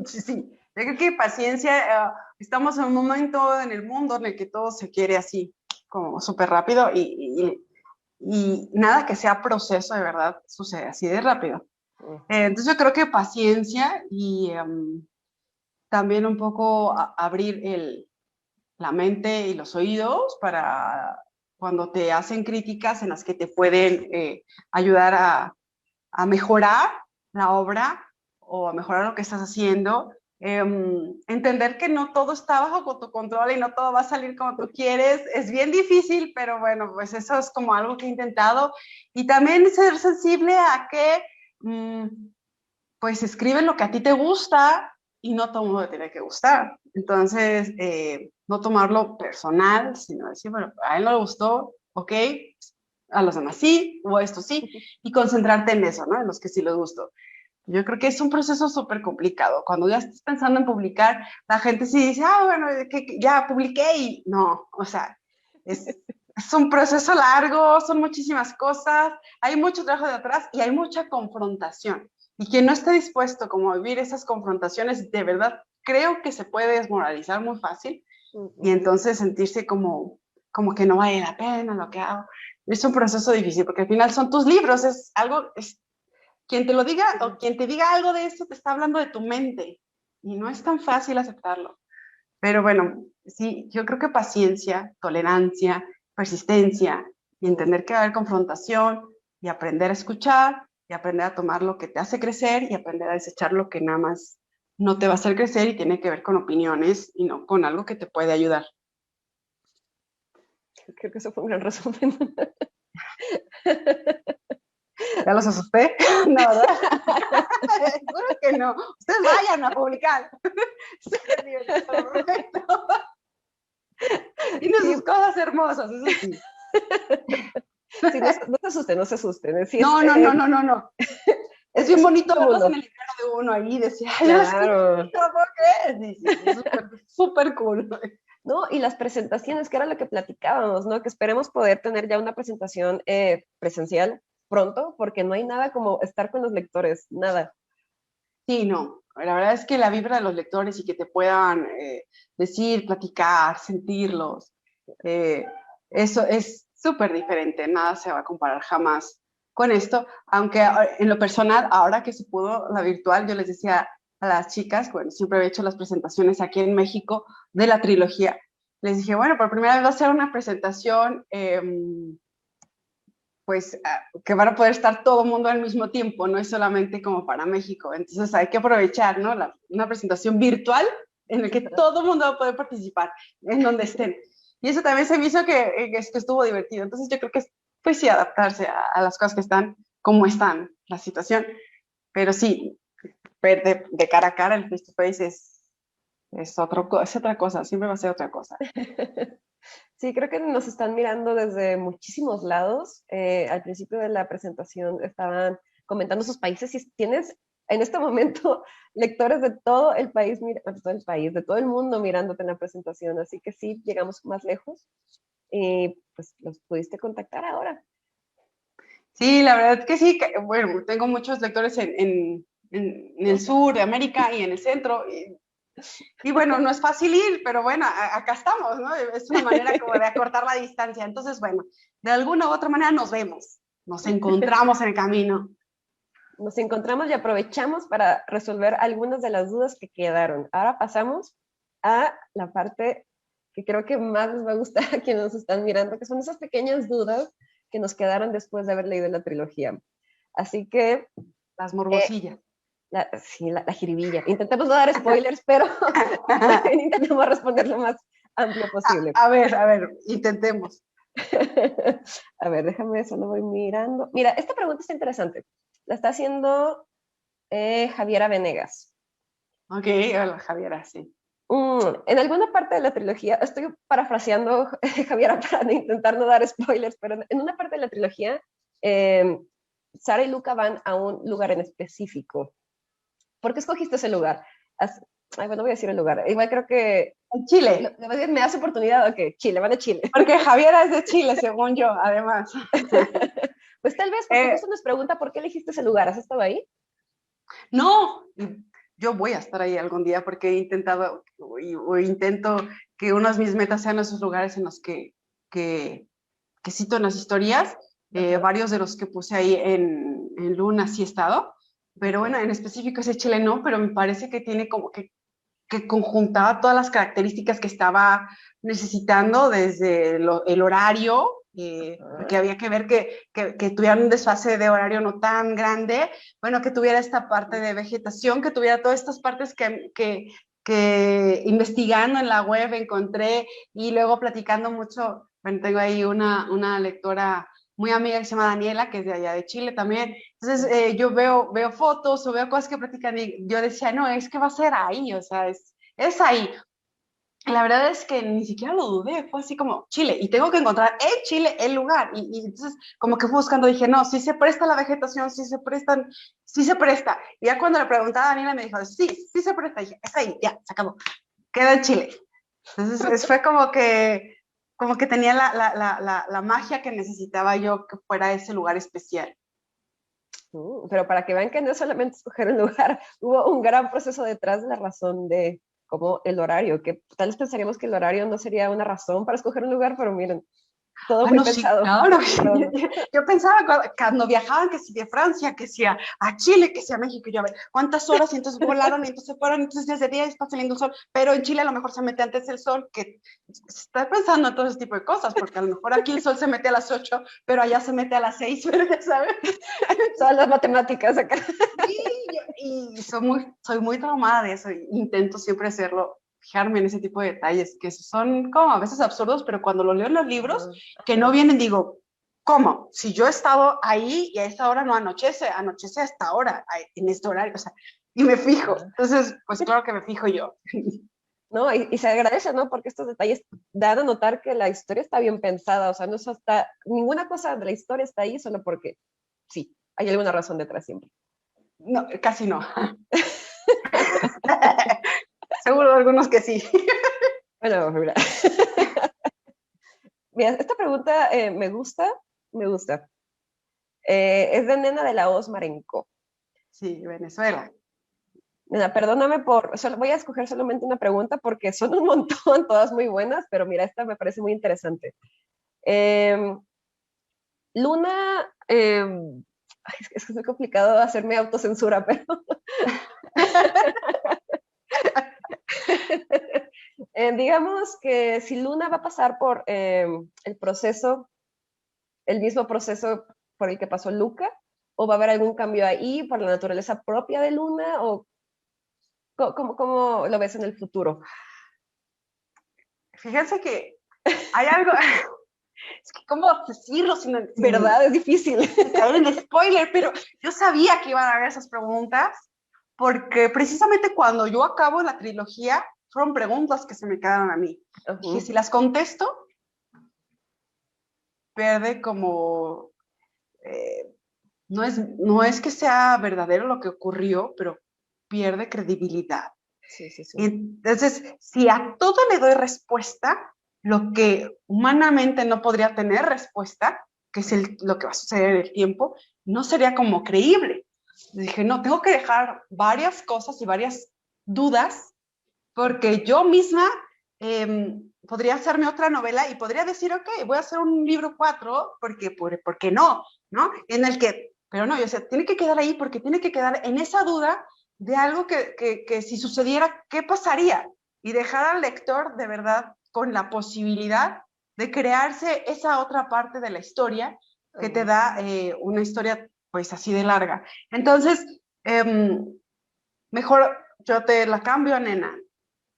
Sí, yo creo que paciencia. Estamos en un momento en el mundo en el que todo se quiere así, como súper rápido y nada que sea proceso de verdad sucede así de rápido. Entonces yo creo que paciencia y también un poco abrir la mente y los oídos para cuando te hacen críticas en las que te pueden ayudar a mejorar la obra o a mejorar lo que estás haciendo. Entender que no todo está bajo tu control y no todo va a salir como tú quieres. Es bien difícil, pero bueno, pues eso es como algo que he intentado. Y también ser sensible a que pues escribe lo que a ti te gusta y no todo el mundo te tiene que gustar. Entonces, no tomarlo personal, sino decir, bueno, a él no le gustó, ok, a los demás sí, o esto sí, y concentrarte en eso, ¿no? En los que sí les gustó. Yo creo que es un proceso súper complicado. Cuando ya estás pensando en publicar, la gente sí dice, ah, bueno, que ya publiqué y no, o sea, es un proceso largo, son muchísimas cosas, hay mucho trabajo de atrás y hay mucha confrontación. Y quien no esté dispuesto como a vivir esas confrontaciones, de verdad, creo que se puede desmoralizar muy fácil y entonces sentirse como que no vale la pena lo que hago. Es un proceso difícil porque al final son tus libros, es algo, quien te lo diga o quien te diga algo de eso te está hablando de tu mente y no es tan fácil aceptarlo. Pero bueno, sí, yo creo que paciencia, tolerancia, persistencia y entender que va a haber confrontación y aprender a escuchar y aprender a tomar lo que te hace crecer y aprender a desechar lo que nada más no te va a hacer crecer y tiene que ver con opiniones y no con algo que te puede ayudar. Creo que eso fue un gran resumen. ¿Ya los asusté? No, ¿verdad? Seguro que no. Ustedes vayan a publicar. Súper divertido. Tiene sus cosas hermosas, eso sí. Sí, no, no se asusten, no se asusten. Sí, no. Es bien bonito verlos en el librero de uno ahí, decía, claro. No puedo creer. Sí, es súper cool. No, y las presentaciones, que era lo que platicábamos, ¿no? Que esperemos poder tener ya una presentación presencial pronto, porque no hay nada como estar con los lectores, nada. Sí, no. La verdad es que la vibra de los lectores y que te puedan decir, platicar, sentirlos, eso es súper diferente. Nada se va a comparar jamás con esto. Aunque en lo personal, ahora que se pudo la virtual, yo les decía a las chicas, bueno, siempre he hecho las presentaciones aquí en México de la trilogía. Les dije, bueno, por primera vez va a ser una presentación pues que van a poder estar todo el mundo al mismo tiempo, no es solamente como para México. Entonces hay que aprovechar, ¿no? Una presentación virtual en la que todo el mundo va a poder participar, en donde estén. Y eso también se me hizo que estuvo divertido. Entonces yo creo que pues sí, adaptarse a las cosas que están, como están, la situación. Pero sí, ver de cara a cara el face to face es otra cosa, siempre va a ser otra cosa. Sí, creo que nos están mirando desde muchísimos lados. Al principio de la presentación estaban comentando sus países. Si tienes en este momento lectores de todo el país, de todo el mundo mirándote en la presentación, así que sí, llegamos más lejos y pues los pudiste contactar ahora. Sí, la verdad que sí, bueno, tengo muchos lectores en el sur de América y en el centro, y bueno, no es fácil ir, pero bueno, acá estamos, ¿no? Es una manera como de acortar la distancia. Entonces, bueno, de alguna u otra manera nos vemos, nos encontramos en el camino. Nos encontramos y aprovechamos para resolver algunas de las dudas que quedaron. Ahora pasamos a la parte que creo que más les va a gustar a quienes nos están mirando, que son esas pequeñas dudas que nos quedaron después de haber leído la trilogía. Así que... Las morbosillas. Sí, la jiribilla. Intentemos no dar spoilers, pero intentemos responder lo más amplio posible. A ver, intentemos. A ver, déjame, solo voy mirando. Mira, esta pregunta está interesante. La está haciendo Javiera Venegas. Ok, hola Javiera, sí. En alguna parte de la trilogía, estoy parafraseando Javiera para intentar no dar spoilers, pero en una parte de la trilogía, Sara y Luca van a un lugar en específico. ¿Por qué escogiste ese lugar? Bueno, voy a decir el lugar. Igual creo que... En Chile. ¿Me das oportunidad? Ok, Chile, van a Chile. Porque Javiera es de Chile, según yo, además. Pues tal vez, porque justo nos pregunta por qué elegiste ese lugar. ¿Has estado ahí? No, yo voy a estar ahí algún día porque he intentado o intento que uno de mis metas sean esos lugares en los que cito en las historias. Varios de los que puse ahí en Luna sí he estado, pero bueno, en específico ese Chile no, pero me parece que tiene como que conjuntaba todas las características que estaba necesitando desde el horario, porque había que ver que tuvieran un desfase de horario no tan grande, bueno, que tuviera esta parte de vegetación, que tuviera todas estas partes que investigando en la web encontré y luego platicando mucho, bueno, tengo ahí una lectora muy amiga que se llama Daniela, que es de allá de Chile también. Entonces yo veo fotos o veo cosas que platican y yo decía, no, es que va a ser ahí, o sea, es ahí. La verdad es que ni siquiera lo dudé, fue así como Chile, y tengo que encontrar en Chile el lugar. Y entonces como que fui buscando, dije, no, sí se presta la vegetación, sí se presta. Y ya cuando le preguntaba a Daniela me dijo, sí se presta, y dije, es ahí, ya, se acabó, queda en Chile. Entonces fue como que tenía la magia que necesitaba yo que fuera ese lugar especial. Pero para que vean que no es solamente escoger un lugar, hubo un gran proceso detrás de la razón de como el horario, que tal vez pensaríamos que el horario no sería una razón para escoger un lugar, pero miren, todo fue pensado. Sí, claro. Yo pensaba cuando viajaban, que si de Francia, que si a Chile, que si a México, yo a ver, ¿cuántas horas? Y entonces volaron, y entonces fueron, entonces desde día está saliendo el sol, pero en Chile a lo mejor se mete antes el sol, que está pensando en todo ese tipo de cosas, porque a lo mejor aquí el sol se mete a las 8, pero allá se mete a las 6, ¿sabes? Todas las matemáticas acá. Sí, y soy muy traumada de eso, y intento siempre hacerlo, fijarme en ese tipo de detalles que son como a veces absurdos, pero cuando lo leo en los libros, que no vienen, digo, ¿cómo? Si yo he estado ahí y a esta hora no anochece hasta ahora, en este horario, o sea, y me fijo. Entonces, pues claro que me fijo yo. No, y se agradece, ¿no? Porque estos detalles dan a notar que la historia está bien pensada, o sea, no está, ninguna cosa de la historia está ahí solo porque sí, hay alguna razón detrás siempre. No, casi no. Seguro algunos que sí. Bueno, mira. Mira, esta pregunta me gusta. Es de Nena de la Hoz Marenco. Sí, Venezuela. Nena, perdóname voy a escoger solamente una pregunta porque son un montón, todas muy buenas, pero mira, esta me parece muy interesante. Luna, es que es muy complicado hacerme autocensura, pero... digamos que si Luna va a pasar por el mismo proceso por el que pasó Luca, o va a haber algún cambio ahí por la naturaleza propia de Luna, o ¿cómo lo ves en el futuro? Fíjense que hay algo, es que cómo decirlo sin ¿Verdad? Es difícil. caer en spoiler, pero yo sabía que iban a haber esas preguntas, porque precisamente cuando yo acabo la trilogía, fueron preguntas que se me quedaron a mí. Dije, si las contesto, pierde como no es que sea verdadero lo que ocurrió, pero pierde credibilidad. Sí, sí, sí. Entonces, si a todo le doy respuesta, lo que humanamente no podría tener respuesta, que es lo que va a suceder en el tiempo, no sería como creíble. Dije, no, tengo que dejar varias cosas y varias dudas, porque yo misma podría hacerme otra novela y podría decir, ok, voy a hacer un libro 4, porque, ¿por qué no? ¿No? En el que, pero no, o sea, tiene que quedar ahí porque tiene que quedar en esa duda de algo que si sucediera, ¿qué pasaría? Y dejar al lector de verdad con la posibilidad de crearse esa otra parte de la historia que te da una historia pues así de larga. Entonces, mejor yo te la cambio, nena.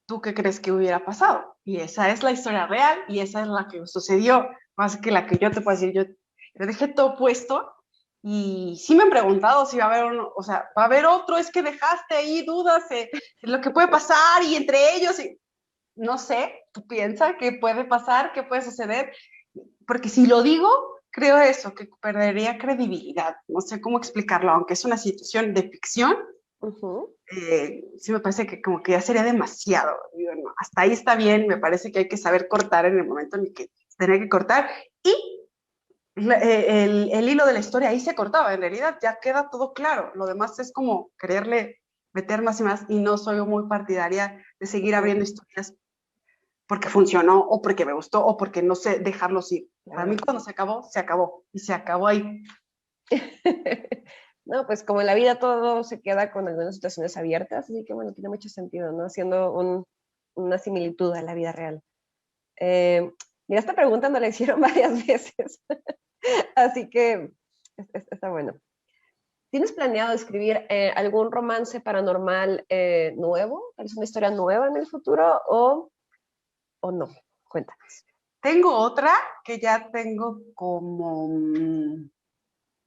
¿Tú qué crees que hubiera pasado? Y esa es la historia real y esa es la que sucedió, más que la que yo te puedo decir. Yo dejé todo puesto y sí me han preguntado si va a haber uno, o sea, va a haber otro, es que dejaste ahí dudas de lo que puede pasar y entre ellos, y no sé, tú piensas qué puede pasar, qué puede suceder, porque si lo digo, creo eso, que perdería credibilidad, no sé cómo explicarlo, aunque es una situación de ficción, sí me parece que como que ya sería demasiado. Digo, no, hasta ahí está bien, me parece que hay que saber cortar en el momento en el que tenía que cortar. Y el hilo de la historia ahí se cortaba, en realidad ya queda todo claro. Lo demás es como quererle meter más y más y no soy muy partidaria de seguir abriendo historias porque funcionó o porque me gustó o porque no sé dejarlos ir. Para mí cuando se acabó y se acabó ahí. No, pues como en la vida todo se queda con algunas situaciones abiertas, así que bueno, tiene mucho sentido, ¿no? Haciendo una similitud a la vida real. Mira, esta pregunta me la hicieron varias veces, así que está bueno. ¿Tienes planeado escribir algún romance paranormal nuevo? ¿Tal vez una historia nueva en el futuro o no? Cuéntanos. Tengo otra que ya tengo como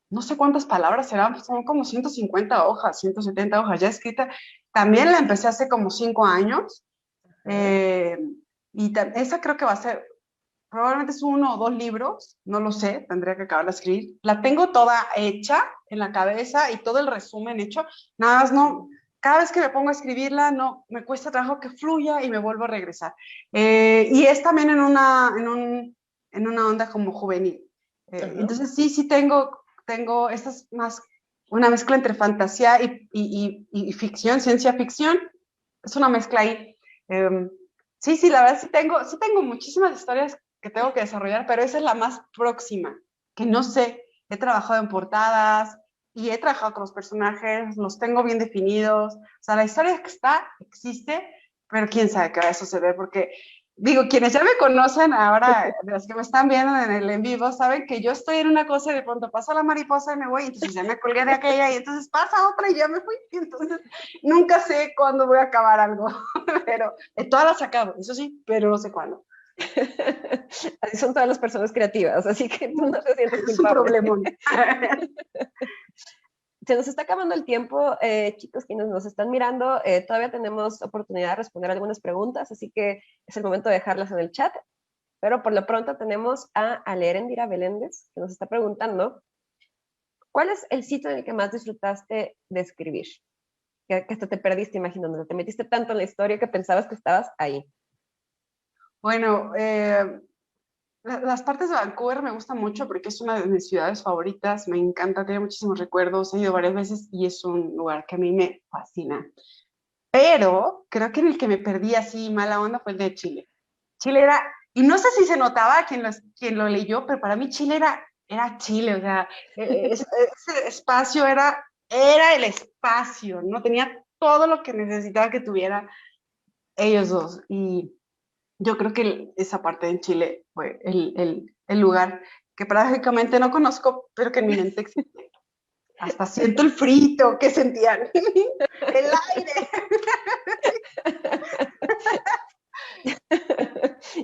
no sé cuántas palabras serán, son como 150 hojas, 170 hojas ya escrita. También la empecé hace como 5 años. Eh, y esa creo que va a ser, probablemente es 1 o 2 libros, no lo sé, tendría que acabar de escribir. La tengo toda hecha en la cabeza y todo el resumen hecho. Nada más no, cada vez que me pongo a escribirla, no, me cuesta trabajo que fluya y me vuelvo a regresar. Y es también en una onda como juvenil. Entonces sí tengo estas más, una mezcla entre fantasía y ficción, ciencia ficción. Es una mezcla ahí. Sí, la verdad sí tengo muchísimas historias que tengo que desarrollar, pero esa es la más próxima, que no sé, he trabajado en portadas y he trabajado con los personajes, los tengo bien definidos, o sea, la historia que está, existe, pero quién sabe qué va a suceder, porque digo, quienes ya me conocen ahora, de los que me están viendo en el en vivo, saben que yo estoy en una cosa y de pronto pasa la mariposa y me voy, entonces ya me colgué de aquella y entonces pasa otra y ya me fui, y entonces nunca sé cuándo voy a acabar algo, pero todas las acabo, eso sí, pero no sé cuándo. Así son todas las personas creativas, así que tú no te sientes Es un culpable. problemón. Se nos está acabando el tiempo, chicos, quienes nos están mirando, todavía tenemos oportunidad de responder algunas preguntas, así que es el momento de dejarlas en el chat, pero por lo pronto tenemos a Alerendira Beléndez, que nos está preguntando, ¿cuál es el sitio en el que más disfrutaste de escribir? Que hasta te perdiste imaginando, te metiste tanto en la historia que pensabas que estabas ahí. Bueno, las partes de Vancouver me gustan mucho porque es una de mis ciudades favoritas, me encanta, tiene muchísimos recuerdos, he ido varias veces y es un lugar que a mí me fascina. Pero creo que en el que me perdí así mala onda fue el de Chile. Chile era, y no sé si se notaba quien lo leyó, pero para mí Chile era Chile, o sea, ese espacio era el espacio, ¿no? Tenía todo lo que necesitaba que tuviera ellos dos. Y yo creo que esa parte en Chile fue el lugar que paradójicamente no conozco, pero que en mi mente existe. Hasta siento el frito que sentían, el aire.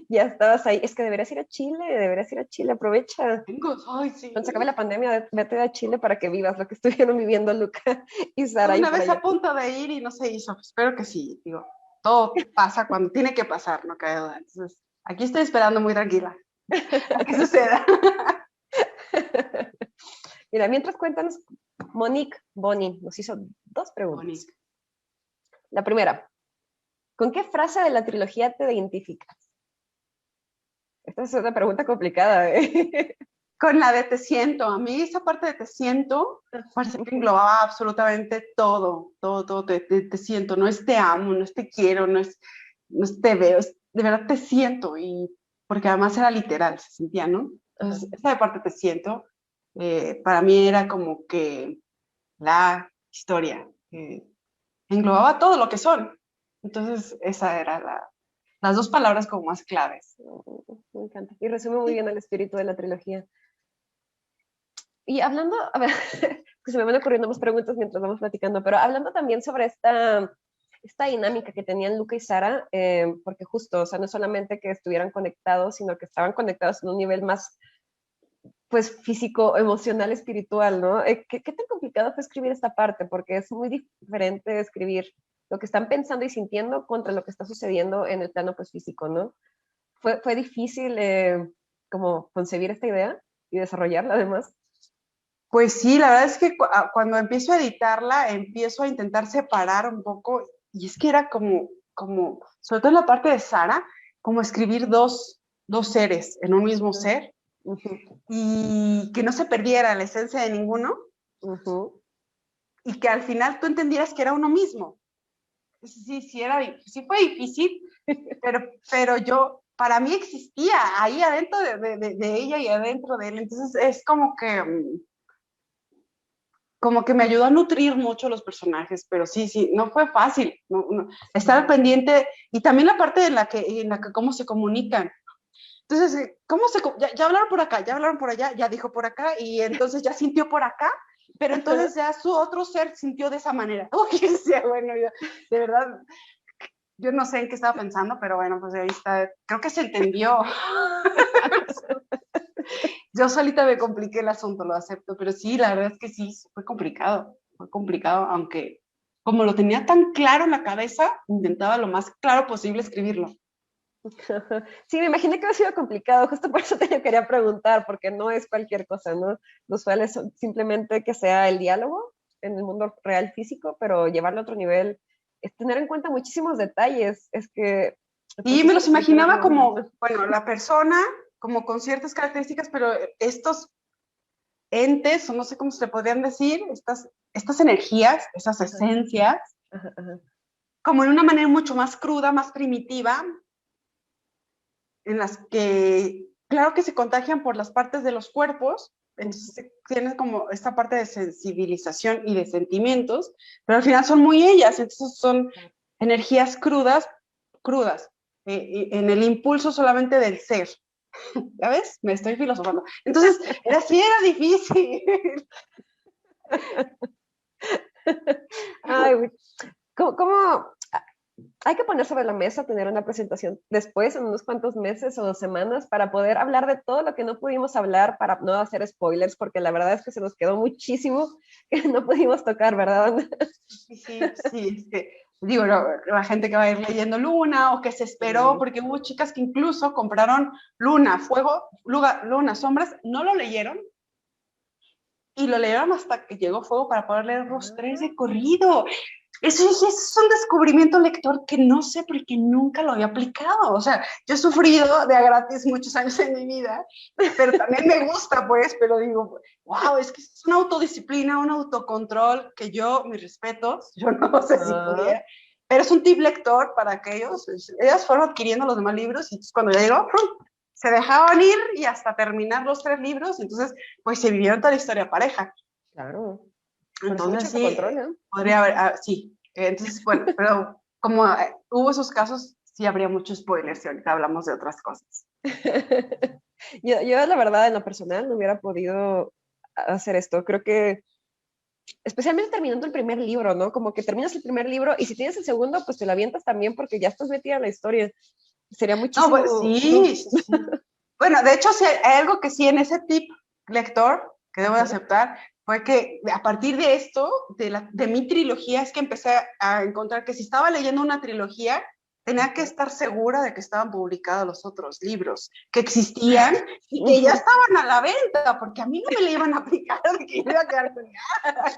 Ya estabas ahí. Es que deberías ir a Chile, aprovecha. Ay, sí. Cuando se acabe la pandemia, vete a Chile para que vivas lo que estuvieron viviendo Luca y Sara. Una vez a punto de ir y no se hizo. Espero que sí. Digo, todo pasa cuando tiene que pasar, no cabe duda. Entonces, aquí estoy esperando muy tranquila a que suceda. Mira, mientras cuéntanos, Monique Boni nos hizo 2 preguntas. Monique. La primera, ¿con qué frase de la trilogía te identificas? Esta es una pregunta complicada, ¿eh? Con la de te siento. A mí esa parte de te siento parece que englobaba absolutamente todo, te siento. No es te amo, no es te quiero, no es te veo, es de verdad te siento. Y porque además era literal, se sentía, ¿no? Entonces, esa de parte te siento, para mí era como que la historia, englobaba todo lo que son. Entonces, esa era las 2 palabras como más claves. Me encanta. Y resume muy bien el espíritu de la trilogía. Y hablando, a ver, que se me van ocurriendo más preguntas mientras vamos platicando, pero hablando también sobre esta dinámica que tenían Luca y Sara, porque justo, o sea, no solamente que estuvieran conectados, sino que estaban conectados en un nivel más, pues, físico, emocional, espiritual, ¿no? ¿Qué tan complicado fue escribir esta parte? Porque es muy diferente escribir lo que están pensando y sintiendo contra lo que está sucediendo en el plano, pues, físico, ¿no? Fue difícil como concebir esta idea y desarrollarla además. Pues sí, la verdad es que cuando empiezo a editarla, empiezo a intentar separar un poco, y es que era como sobre todo en la parte de Sara, como escribir dos seres en un mismo ser, y que no se perdiera la esencia de ninguno, y que al final tú entendieras que era uno mismo. Sí, sí fue difícil, pero para mí existía ahí adentro de ella y adentro de él, entonces es como que me ayudó a nutrir mucho los personajes, pero sí, no fue fácil, estar pendiente, y también la parte en la que cómo se comunican. Entonces, ya hablaron por acá, ya hablaron por allá, ya dijo por acá, y entonces ya sintió por acá, pero entonces ya su otro ser sintió de esa manera. Uy, bueno, de verdad, yo no sé en qué estaba pensando, pero bueno, pues ahí está, creo que se entendió. Yo solita me compliqué el asunto, lo acepto, pero sí, la verdad es que sí, fue complicado, aunque como lo tenía tan claro en la cabeza, intentaba lo más claro posible escribirlo. Sí, me imaginé que había sido complicado, justo por eso te quería preguntar, porque no es cualquier cosa, ¿no? Lo usual es simplemente que sea el diálogo en el mundo real físico, pero llevarlo a otro nivel es tener en cuenta muchísimos detalles, es que... Y me los imaginaba como, bueno, la persona, como con ciertas características, pero estos entes, o no sé cómo se le podrían decir, estas energías, esas esencias, como en una manera mucho más cruda, más primitiva, en las que, claro que se contagian por las partes de los cuerpos, entonces tienes como esta parte de sensibilización y de sentimientos, pero al final son muy ellas, entonces son energías crudas, en el impulso solamente del ser. ¿Ya ves? Me estoy filosofando. Entonces, era difícil. Ay, ¿cómo hay que poner sobre la mesa, tener una presentación después, en unos cuantos meses o semanas, para poder hablar de todo lo que no pudimos hablar, para no hacer spoilers, porque la verdad es que se nos quedó muchísimo que no pudimos tocar, ¿verdad? Sí, es que, digo, la gente que va a ir leyendo Luna, o que se esperó, porque hubo chicas que incluso compraron Luna, Fuego, Luna, Sombras, no lo leyeron, y lo leyeron hasta que llegó Fuego para poder leer los 3 de corrido. Eso es un descubrimiento lector que no sé porque nunca lo había aplicado. O sea, yo he sufrido de a gratis muchos años en mi vida, pero también me gusta, pues, pero digo, wow, es que es una autodisciplina, un autocontrol que mis respetos, yo no sé si pudiera, pero es un tip lector para aquellos. Ellas fueron adquiriendo los demás libros y entonces cuando ya llegó, se dejaban ir y hasta terminar los 3 libros, entonces, pues se vivieron toda la historia pareja. Claro. Entonces sí, podría haber, sí. Entonces, bueno, pero como hubo esos casos, sí habría muchos spoilers y ahorita hablamos de otras cosas. yo, la verdad, en lo personal, no hubiera podido hacer esto. Creo que, especialmente terminando el primer libro, ¿no? Como que terminas el primer libro y si tienes el segundo, pues te lo avientas también porque ya estás metida en la historia. Sería muchísimo... No, pues, sí. Bueno, de hecho, sí, hay algo que sí en ese tip lector que debo de aceptar, fue que a partir de esto, de mi trilogía, es que empecé a encontrar que si estaba leyendo una trilogía, tenía que estar segura de que estaban publicados los otros libros, que existían y que ya estaban a la venta, porque a mí no me le iban a aplicar de que yo iba a quedar con nada.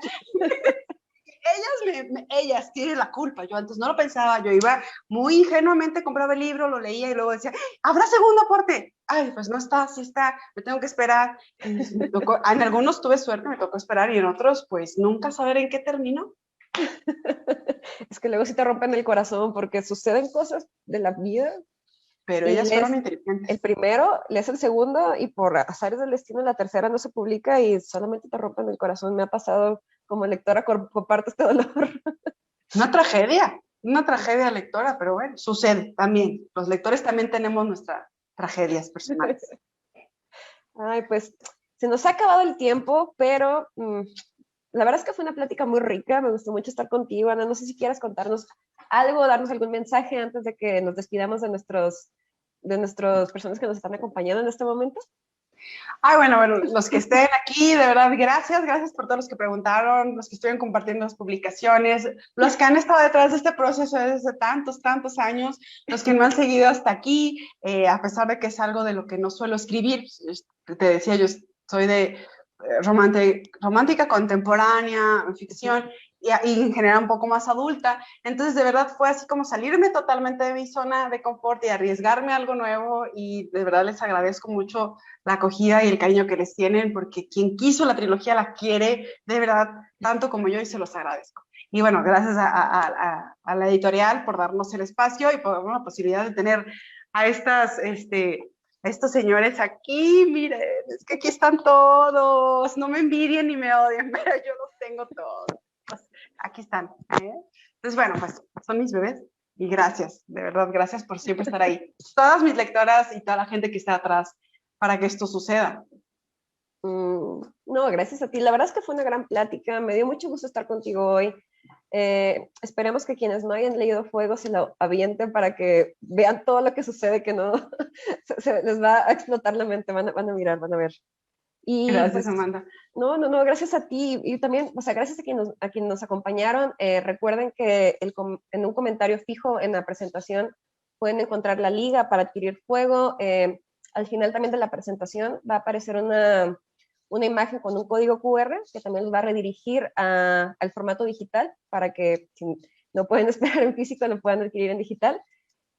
Ellas tienen la culpa. Yo antes no lo pensaba, yo iba muy ingenuamente, compraba el libro, lo leía y luego decía, ¿habrá segundo aporte? Ay, pues no está, sí está, me tengo que esperar. En algunos tuve suerte, me tocó esperar, y en otros, pues nunca saber en qué terminó. Es que luego sí te rompen el corazón porque suceden cosas de la vida. Pero Y ellas fueron inteligentes. El primero, lees el segundo y por azares del destino la tercera no se publica y solamente te rompen el corazón. Me ha pasado como lectora, comparto este dolor. Una tragedia lectora, pero bueno, sucede también. Los lectores también tenemos nuestras tragedias personales. Ay, pues se nos ha acabado el tiempo, pero la verdad es que fue una plática muy rica. Me gustó mucho estar contigo, Ana. No sé si quieras contarnos algo, darnos algún mensaje antes de que nos despidamos de nuestras personas que nos están acompañando en este momento. Ay, bueno, los que estén aquí, de verdad, gracias por todos los que preguntaron, los que estuvieron compartiendo las publicaciones, los que han estado detrás de este proceso desde tantos años, los que no han seguido hasta aquí, a pesar de que es algo de lo que no suelo escribir. Te decía, yo soy de romántica contemporánea, ficción, y en general un poco más adulta. Entonces, de verdad, fue así como salirme totalmente de mi zona de confort y arriesgarme a algo nuevo, y de verdad les agradezco mucho la acogida y el cariño que les tienen, porque quien quiso la trilogía la quiere, de verdad, tanto como yo, y se los agradezco. Y bueno, gracias a la editorial por darnos el espacio y por darnos la posibilidad de tener a estos señores aquí. Miren, es que aquí están todos, no me envidien ni me odien, pero yo los tengo todos. Aquí están, ¿eh? Entonces, bueno, pues son mis bebés, y gracias, de verdad, gracias por siempre estar ahí. Todas mis lectoras y toda la gente que está atrás para que esto suceda. No, gracias a ti. La verdad es que fue una gran plática. Me dio mucho gusto estar contigo hoy. Esperemos que quienes no hayan leído Fuego se lo avienten para que vean todo lo que sucede, que no se les va a explotar la mente. Van a mirar, van a ver. Y Gracias, pues, Amanda. No, gracias a ti. Y también, o sea, gracias a quienes nos acompañaron. Recuerden que en un comentario fijo en la presentación pueden encontrar la liga para adquirir Fuego. Al final también de la presentación va a aparecer una imagen con un código QR que también los va a redirigir al formato digital para que si no pueden esperar en físico lo puedan adquirir en digital.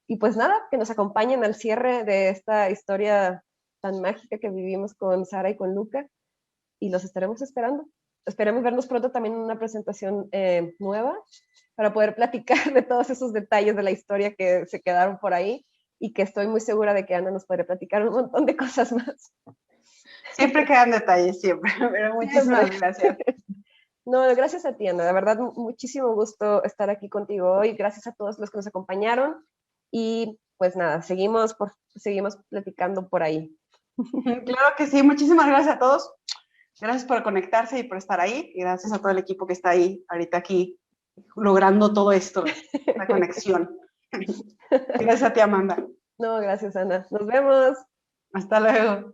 Y pues nada, que nos acompañen al cierre de esta historia tan mágica que vivimos con Sara y con Luca, y los estaremos esperando. Esperemos vernos pronto también en una presentación nueva para poder platicar de todos esos detalles de la historia que se quedaron por ahí, y que estoy muy segura de que Ana nos podrá platicar un montón de cosas más. Siempre quedan detalles, siempre, pero muchísimas gracias. No, gracias a ti, Ana. De verdad, muchísimo gusto estar aquí contigo hoy. Gracias a todos los que nos acompañaron. Y pues nada, seguimos platicando por ahí. Claro que sí. Muchísimas gracias a todos. Gracias por conectarse y por estar ahí. Y gracias a todo el equipo que está ahí, ahorita aquí, logrando todo esto, la conexión. Gracias a ti, Amanda. No, gracias, Ana. Nos vemos. Hasta luego.